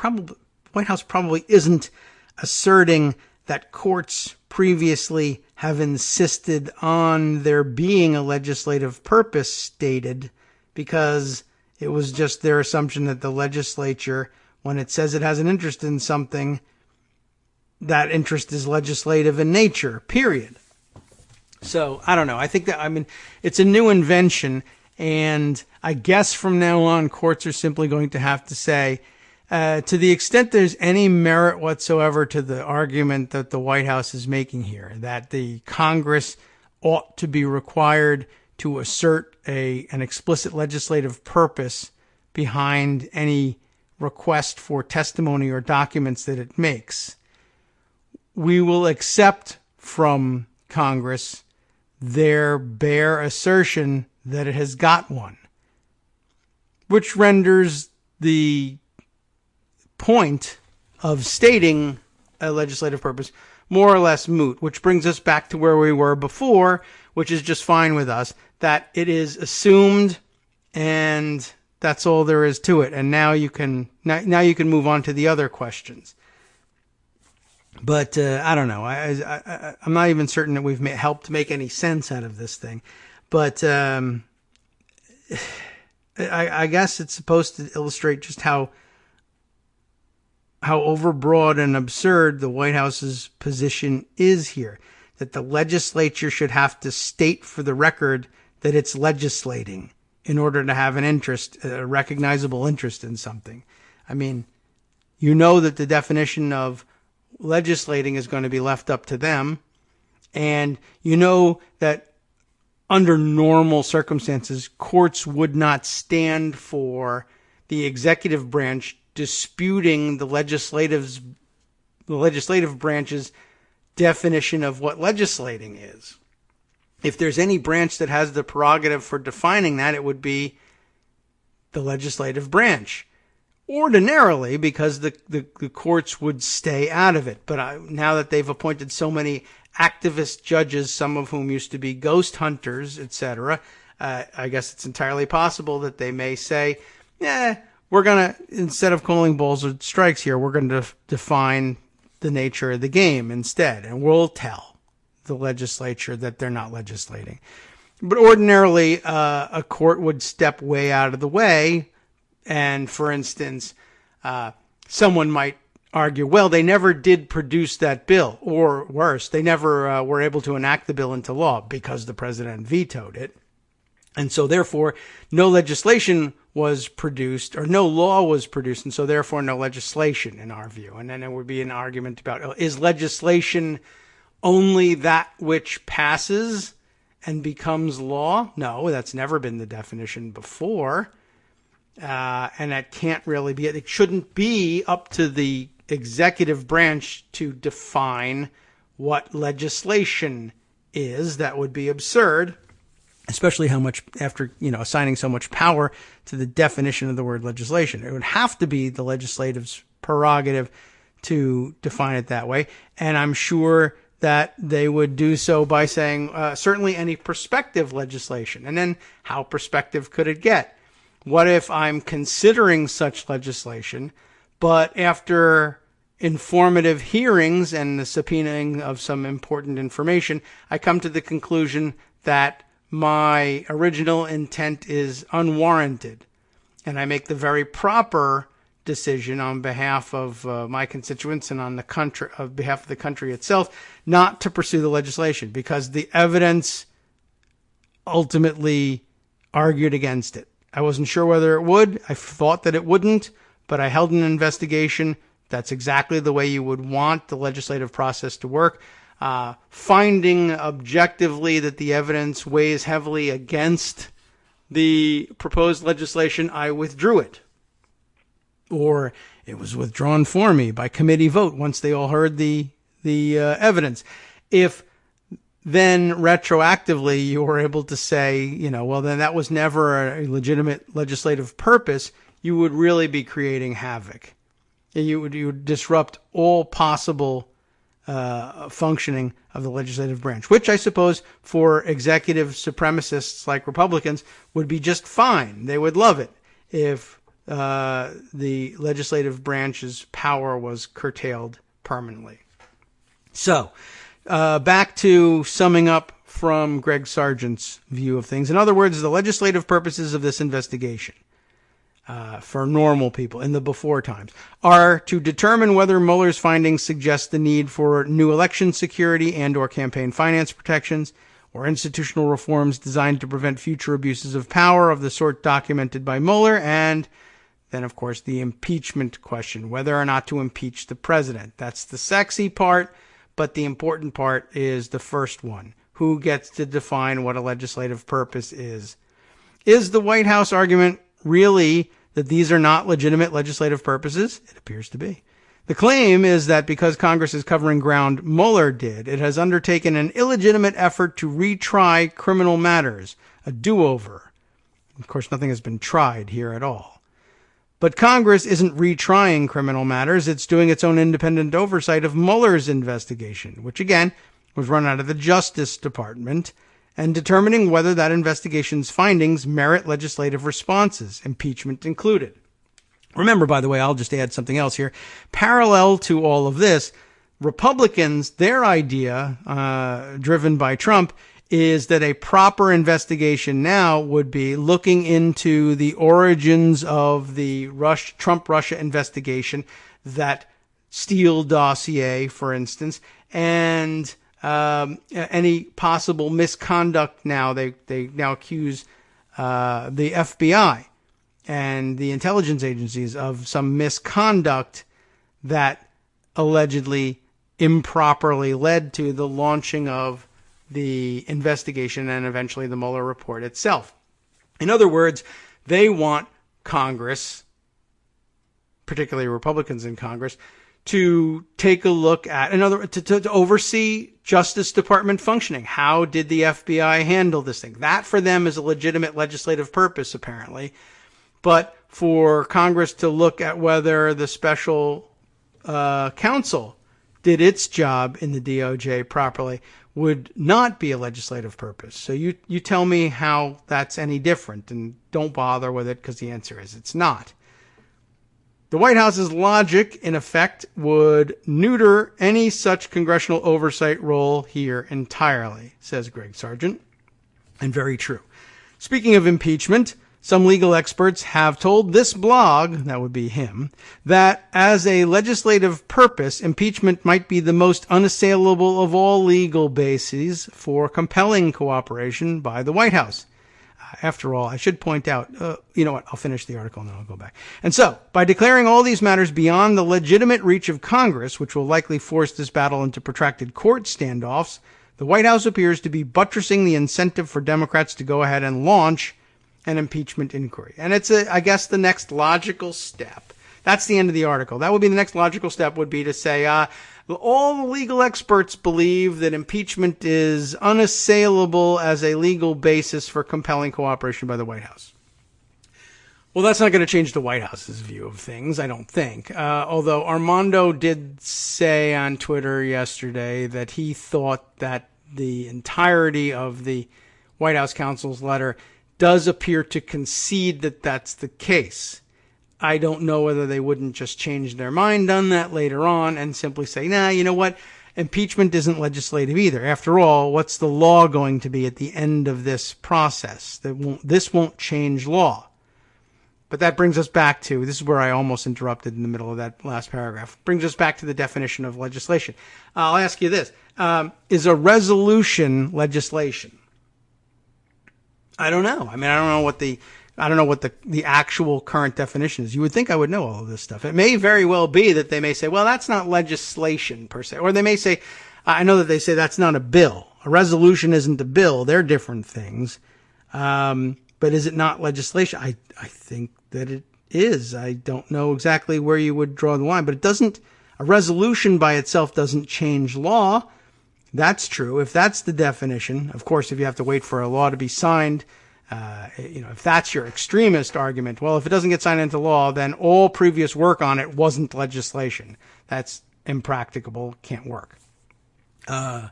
White House probably isn't asserting that courts previously have insisted on there being a legislative purpose stated, because it was just their assumption that the legislature, when it says it has an interest in something, that interest is legislative in nature, period. So, I don't know. I think that, it's a new invention, and I guess from now on, courts are simply going to have to say, to the extent there's any merit whatsoever to the argument that the White House is making here, that the Congress ought to be required to assert an explicit legislative purpose behind any request for testimony or documents that it makes, we will accept from Congress their bare assertion that it has got one, which renders the point of stating a legislative purpose more or less moot, which brings us back to where we were before, which is just fine with us, that it is assumed and that's all there is to it. And now you can move on to the other questions. But I don't know. I'm not even certain that we've helped make any sense out of this thing. But I guess it's supposed to illustrate just how overbroad and absurd the White House's position is here. That the legislature should have to state for the record that it's legislating in order to have an interest, a recognizable interest in something. I mean, you know that the definition of legislating is going to be left up to them. And you know that under normal circumstances, courts would not stand for the executive branch disputing the legislative branch's definition of what legislating is. If there's any branch that has the prerogative for defining that, it would be the legislative branch. Ordinarily, because the courts would stay out of it. But now that they've appointed so many activist judges, some of whom used to be ghost hunters, etc., I guess it's entirely possible that they may say, we're going to, instead of calling balls or strikes here, we're going to define the nature of the game instead. And we'll tell the legislature that they're not legislating. But ordinarily, a court would step way out of the way. And for instance, someone might argue, well, they never did produce that bill, or worse, they never were able to enact the bill into law because the president vetoed it. And so therefore, no legislation was produced, or no law was produced, and so therefore no legislation in our view. And then there would be an argument about, is legislation only that which passes and becomes law? No, that's never been the definition before. And that can't really be it. It shouldn't be up to the executive branch to define what legislation is. That would be absurd, especially how much after, assigning so much power to the definition of the word legislation. It would have to be the legislative's prerogative to define it that way. And I'm sure that they would do so by saying, certainly any prospective legislation. And then how prospective could it get? What if I'm considering such legislation, but after informative hearings and the subpoenaing of some important information, I come to the conclusion that my original intent is unwarranted, and I make the very proper decision on behalf of my constituents and on the country, on behalf of the country itself, not to pursue the legislation because the evidence ultimately argued against it. I wasn't sure whether it would. I thought that it wouldn't, but I held an investigation. That's exactly the way you would want the legislative process to work. Finding objectively that the evidence weighs heavily against the proposed legislation, I withdrew it. Or it was withdrawn for me by committee vote once they all heard the evidence. If then retroactively you were able to say, well, then that was never a legitimate legislative purpose, you would really be creating havoc. And you would disrupt all possible functioning of the legislative branch, which I suppose for executive supremacists like Republicans would be just fine. They would love it if the legislative branch's power was curtailed permanently. So, back to summing up from Greg Sargent's view of things. In other words, the legislative purposes of this investigation, for normal people in the before times, are to determine whether Mueller's findings suggest the need for new election security and or campaign finance protections or institutional reforms designed to prevent future abuses of power of the sort documented by Mueller, and then, of course, the impeachment question, whether or not to impeach the president. That's the sexy part, but the important part is the first one. Who gets to define what a legislative purpose is? Is the White House argument really that these are not legitimate legislative purposes? It appears to be. The claim is that because Congress is covering ground Mueller did, it has undertaken an illegitimate effort to retry criminal matters, a do-over. Of course, nothing has been tried here at all. But Congress isn't retrying criminal matters. It's doing its own independent oversight of Mueller's investigation, which, again, was run out of the Justice Department, and determining whether that investigation's findings merit legislative responses, impeachment included. Remember, by the way, I'll just add something else here. Parallel to all of this, Republicans, their idea, driven by Trump, is that a proper investigation now would be looking into the origins of the Trump-Russia investigation, that Steele dossier, for instance, and any possible misconduct now. They now accuse the FBI and the intelligence agencies of some misconduct that allegedly improperly led to the launching of the investigation and eventually the Mueller report itself. In other words, they want Congress, particularly Republicans in Congress, to take a look at, to oversee Justice Department functioning. How did the FBI handle this thing? That for them is a legitimate legislative purpose, apparently. But for Congress to look at whether the special counsel did its job in the DOJ properly would not be a legislative purpose. So you tell me how that's any different, and don't bother with it, because the answer is it's not. The White House's logic, in effect, would neuter any such congressional oversight role here entirely, says Greg Sargent. And very true. Speaking of impeachment, some legal experts have told this blog, that would be him, that as a legislative purpose, impeachment might be the most unassailable of all legal bases for compelling cooperation by the White House. After all, I should point out, you know what, I'll finish the article and then I'll go back. And so, by declaring all these matters beyond the legitimate reach of Congress, which will likely force this battle into protracted court standoffs, the White House appears to be buttressing the incentive for Democrats to go ahead and launch an impeachment inquiry. And it's, I guess, the next logical step. That's the end of the article. That would be the next logical step, would be to say, all the legal experts believe that impeachment is unassailable as a legal basis for compelling cooperation by the White House. Well, that's not going to change the White House's view of things, I don't think. Although Armando did say on Twitter yesterday that he thought that the entirety of the White House counsel's letter does appear to concede that that's the case. I don't know whether they wouldn't just change their mind on that later on and simply say, nah, you know what? Impeachment isn't legislative either. After all, what's the law going to be at the end of this process? This won't change law. But that brings us back to, this is where I almost interrupted in the middle of that last paragraph, brings us back to the definition of legislation. I'll ask you this. Is a resolution legislation? I don't know. I mean, I don't know what the actual current definition is. You would think I would know all of this stuff. It may very well be that they may say, well, that's not legislation per se. Or they may say, I know that they say that's not a bill. A resolution isn't a bill. They're different things. But is it not legislation? I think that it is. I don't know exactly where you would draw the line, but it doesn't, a resolution by itself doesn't change law. That's true. If that's the definition, of course, if you have to wait for a law to be signed, if that's your extremist argument, well, if it doesn't get signed into law, then all previous work on it wasn't legislation. That's impracticable. Can't work. The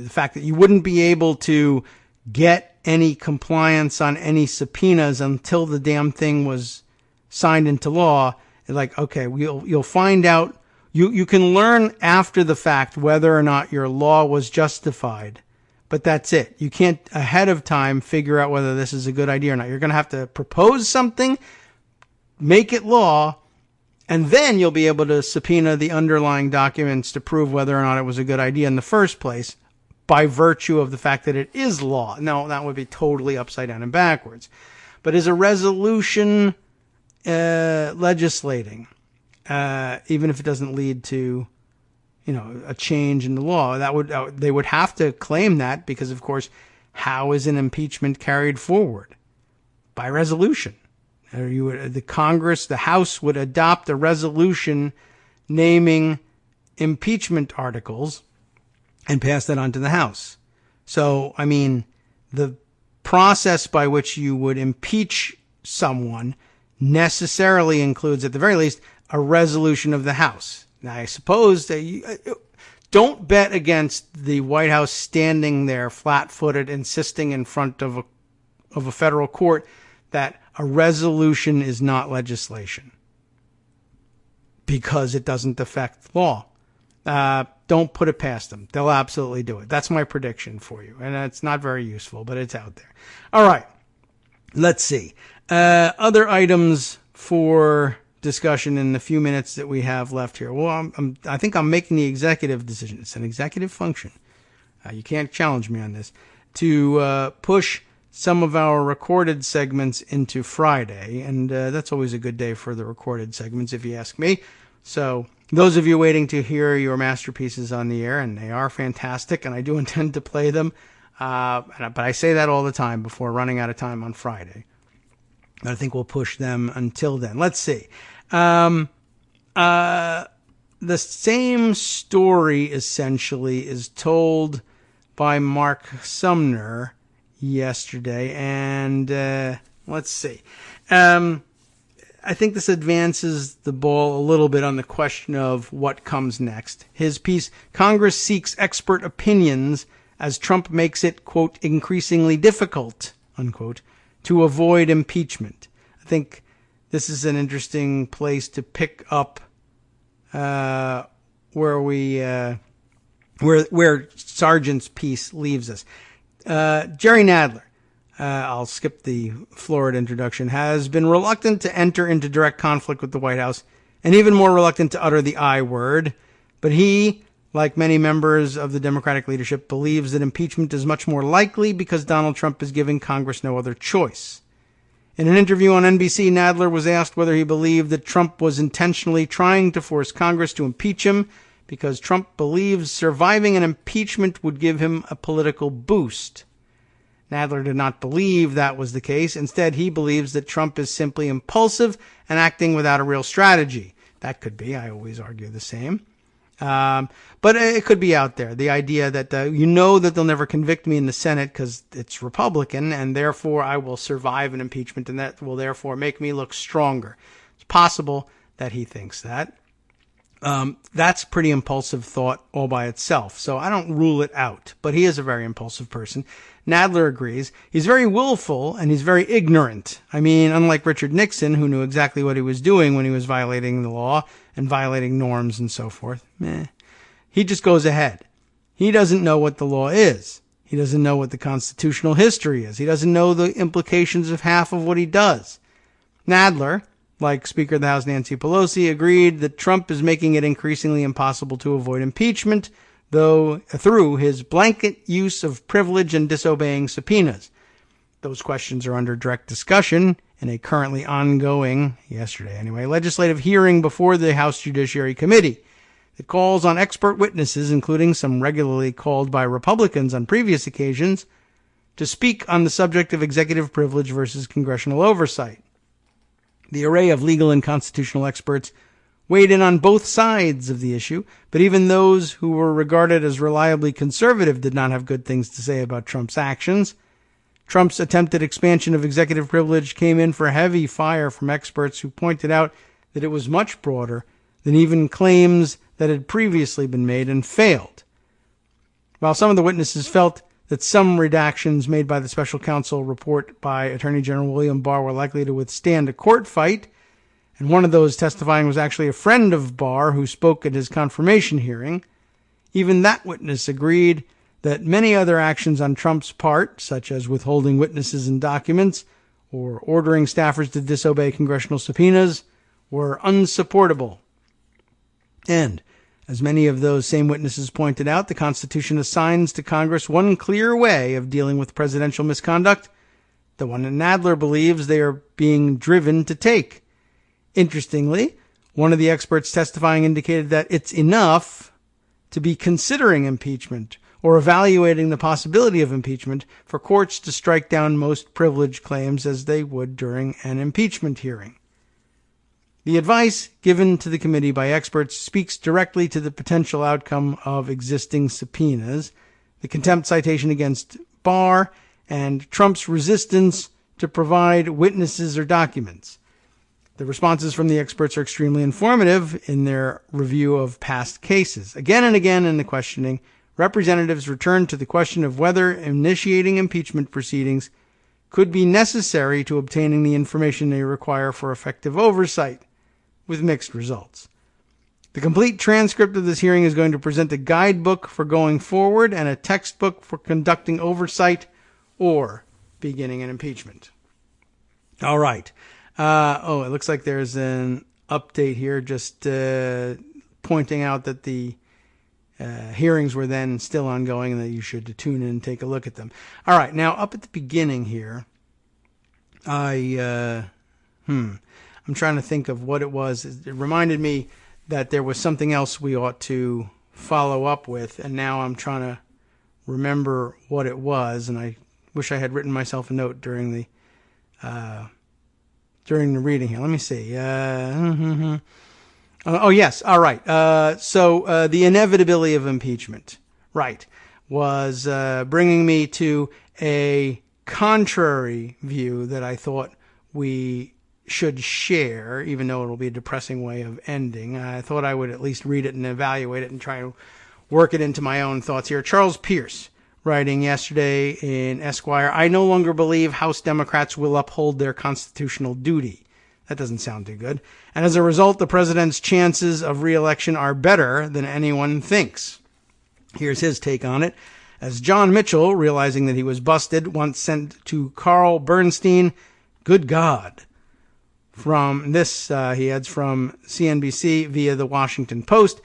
fact that you wouldn't be able to get any compliance on any subpoenas until the damn thing was signed into law, like, okay, you'll find out, You can learn after the fact whether or not your law was justified, but that's it. You can't ahead of time figure out whether this is a good idea or not. You're going to have to propose something, make it law, and then you'll be able to subpoena the underlying documents to prove whether or not it was a good idea in the first place by virtue of the fact that it is law. No, that would be totally upside down and backwards. But is a resolution legislating, even if it doesn't lead to, a change in the law, they would have to claim that because, of course, how is an impeachment carried forward? By resolution. The House would adopt a resolution naming impeachment articles and pass that on to the House. So, the process by which you would impeach someone necessarily includes, at the very least, a resolution of the House. Now, I suppose that don't bet against the White House standing there flat-footed, insisting in front of a federal court that a resolution is not legislation because it doesn't affect law. Don't put it past them. They'll absolutely do it. That's my prediction for you. And it's not very useful, but it's out there. All right. Let's see. Other items for discussion in the few minutes that we have left here. Well, I think I'm making the executive decision. It's an executive function. You can't challenge me on this. To push some of our recorded segments into Friday. And that's always a good day for the recorded segments, if you ask me. So those of you waiting to hear your masterpieces on the air, and they are fantastic, and I do intend to play them, but I say that all the time before running out of time on Friday. I think we'll push them until then. Let's see. The same story, essentially, is told by Mark Sumner yesterday, and let's see. I think this advances the ball a little bit on the question of what comes next. His piece, Congress seeks expert opinions as Trump makes it, quote, increasingly difficult, unquote, to avoid impeachment. I think this is an interesting place to pick up where Sargent's piece leaves us. Jerry Nadler, I'll skip the florid introduction, has been reluctant to enter into direct conflict with the White House and even more reluctant to utter the I word. But he, like many members of the Democratic leadership, believes that impeachment is much more likely because Donald Trump is giving Congress no other choice. In an interview on NBC, Nadler was asked whether he believed that Trump was intentionally trying to force Congress to impeach him because Trump believes surviving an impeachment would give him a political boost. Nadler did not believe that was the case. Instead, he believes that Trump is simply impulsive and acting without a real strategy. That could be. I always argue the same. But it could be out there. The idea that that they'll never convict me in the Senate because it's Republican, and therefore I will survive an impeachment, and that will therefore make me look stronger. It's possible that he thinks that. That's pretty impulsive thought all by itself. So I don't rule it out, but he is a very impulsive person. Nadler agrees. He's very willful and he's very ignorant. Unlike Richard Nixon, who knew exactly what he was doing when he was violating the law and violating norms and so forth. He just goes ahead. He doesn't know what the law is. He doesn't know what the constitutional history is. He doesn't know the implications of half of what he does. Nadler, like Speaker of the House Nancy Pelosi, agreed that Trump is making it increasingly impossible to avoid impeachment, though through his blanket use of privilege and disobeying subpoenas. Those questions are under direct discussion in a currently ongoing, yesterday anyway, legislative hearing before the House Judiciary Committee. It calls on expert witnesses, including some regularly called by Republicans on previous occasions, to speak on the subject of executive privilege versus congressional oversight. The array of legal and constitutional experts weighed in on both sides of the issue, but even those who were regarded as reliably conservative did not have good things to say about Trump's actions. Trump's attempted expansion of executive privilege came in for heavy fire from experts who pointed out that it was much broader than even claims that had previously been made and failed. While some of the witnesses felt that some redactions made by the special counsel report by Attorney General William Barr were likely to withstand a court fight, and one of those testifying was actually a friend of Barr who spoke at his confirmation hearing. Even that witness agreed that many other actions on Trump's part, such as withholding witnesses and documents or ordering staffers to disobey congressional subpoenas, were unsupportable. And, as many of those same witnesses pointed out, the Constitution assigns to Congress one clear way of dealing with presidential misconduct, the one that Nadler believes they are being driven to take. Interestingly, one of the experts testifying indicated that it's enough to be considering impeachment or evaluating the possibility of impeachment for courts to strike down most privilege claims as they would during an impeachment hearing. The advice given to the committee by experts speaks directly to the potential outcome of existing subpoenas, the contempt citation against Barr, and Trump's resistance to provide witnesses or documents. The responses from the experts are extremely informative in their review of past cases. Again and again in the questioning, representatives returned to the question of whether initiating impeachment proceedings could be necessary to obtaining the information they require for effective oversight, with mixed results. The complete transcript of this hearing is going to present a guidebook for going forward and a textbook for conducting oversight or beginning an impeachment. All right. It looks like there's an update here just pointing out that the hearings were then still ongoing and that you should tune in and take a look at them. All right. Now, up at the beginning here, I'm trying to think of what it was. It reminded me that there was something else we ought to follow up with, and now I'm trying to remember what it was, and I wish I had written myself a note during the reading here. Let me see. Oh, yes. All right. So the inevitability of impeachment, right, was bringing me to a contrary view that I thought we should share, even though it'll be a depressing way of ending. I thought I would at least read it and evaluate it and try to work it into my own thoughts here. Charles Pierce, writing yesterday in Esquire, I no longer believe House Democrats will uphold their constitutional duty. That doesn't sound too good. And as a result, the president's chances of re-election are better than anyone thinks. Here's his take on it. As John Mitchell, realizing that he was busted, once sent to Carl Bernstein, good God. From this, he adds from CNBC via the Washington Post.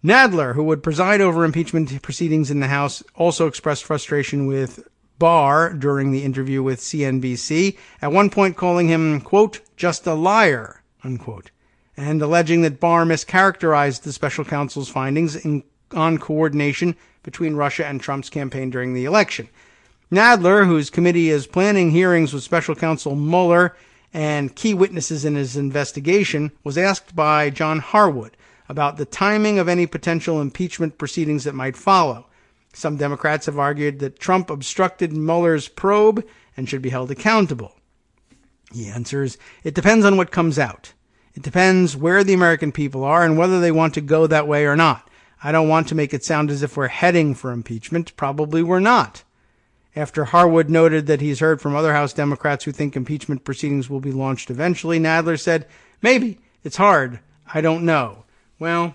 Nadler, who would preside over impeachment proceedings in the House, also expressed frustration with Barr during the interview with CNBC, at one point calling him, quote, just a liar, unquote, and alleging that Barr mischaracterized the special counsel's findings on coordination between Russia and Trump's campaign during the election. Nadler, whose committee is planning hearings with special counsel Mueller and key witnesses in his investigation, was asked by John Harwood about the timing of any potential impeachment proceedings that might follow. Some Democrats have argued that Trump obstructed Mueller's probe and should be held accountable. He answers, it depends on what comes out. It depends where the American people are and whether they want to go that way or not. I don't want to make it sound as if we're heading for impeachment. Probably we're not. After Harwood noted that he's heard from other House Democrats who think impeachment proceedings will be launched eventually, Nadler said, maybe. It's hard. I don't know. Well,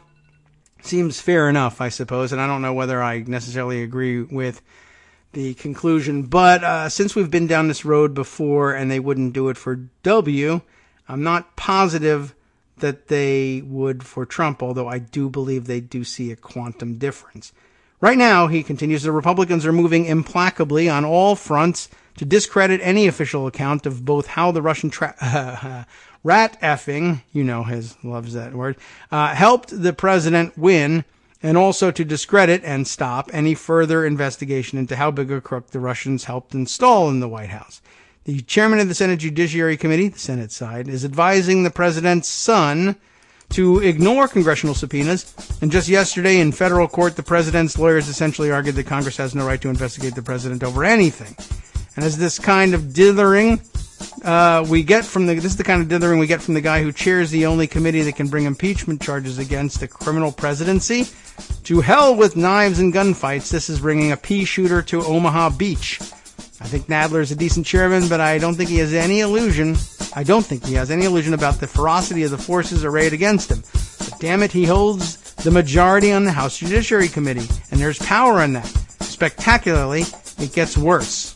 seems fair enough, I suppose, and I don't know whether I necessarily agree with the conclusion. But since we've been down this road before and they wouldn't do it for W, I'm not positive that they would for Trump, although I do believe they do see a quantum difference. Right now, he continues, the Republicans are moving implacably on all fronts to discredit any official account of both how the Russian rat-effing, you know loves that word, helped the president win, and also to discredit and stop any further investigation into how big a crook the Russians helped install in the White House. The chairman of the Senate Judiciary Committee, the Senate side, is advising the president's son to ignore congressional subpoenas. And just yesterday in federal court, the president's lawyers essentially argued that Congress has no right to investigate the president over anything. And as this kind of dithering we get from the guy who chairs the only committee that can bring impeachment charges against the criminal presidency. To hell with knives and gunfights. This is bringing a pea shooter to Omaha Beach. I think Nadler is a decent chairman, but I don't think he has any illusion I don't think he has any illusion about the ferocity of the forces arrayed against him. But damn it, he holds the majority on the House Judiciary Committee, and there's power in that. Spectacularly, it gets worse.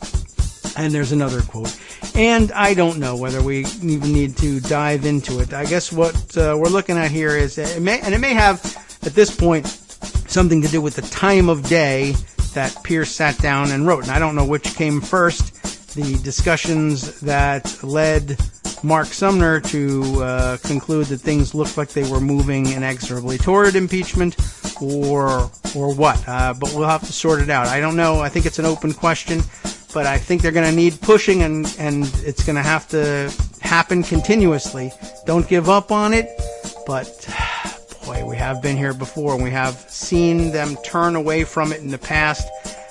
And there's another quote. And I don't know whether we even need to dive into it. I guess what we're looking at here is, it may have, at this point, something to do with the time of day that Pierce sat down and wrote. And I don't know which came first, the discussions that led Mark Sumner to conclude that things looked like they were moving inexorably toward impeachment, or what. But we'll have to sort it out. I don't know. I think it's an open question, but I think they're going to need pushing, and it's going to have to happen continuously. Don't give up on it, but boy, we have been here before, and we have seen them turn away from it in the past.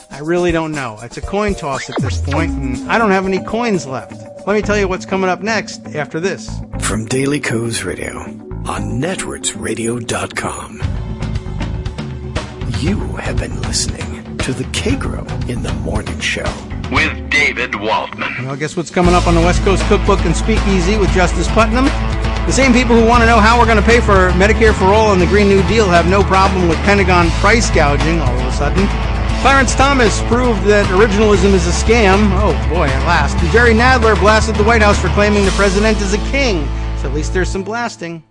I really don't know. It's a coin toss at this point, and I don't have any coins left. Let me tell you what's coming up next after this. From Daily Kos Radio on netrootsradio.com. You have been listening to the Kagro in the Morning Show with David Waldman. Well, guess what's coming up on the West Coast Cookbook and Speakeasy with Justice Putnam? The same people who want to know how we're going to pay for Medicare for All and the Green New Deal have no problem with Pentagon price gouging all of a sudden. Clarence Thomas proved that originalism is a scam. Oh boy, at last. And Jerry Nadler blasted the White House for claiming the president is a king. So at least there's some blasting.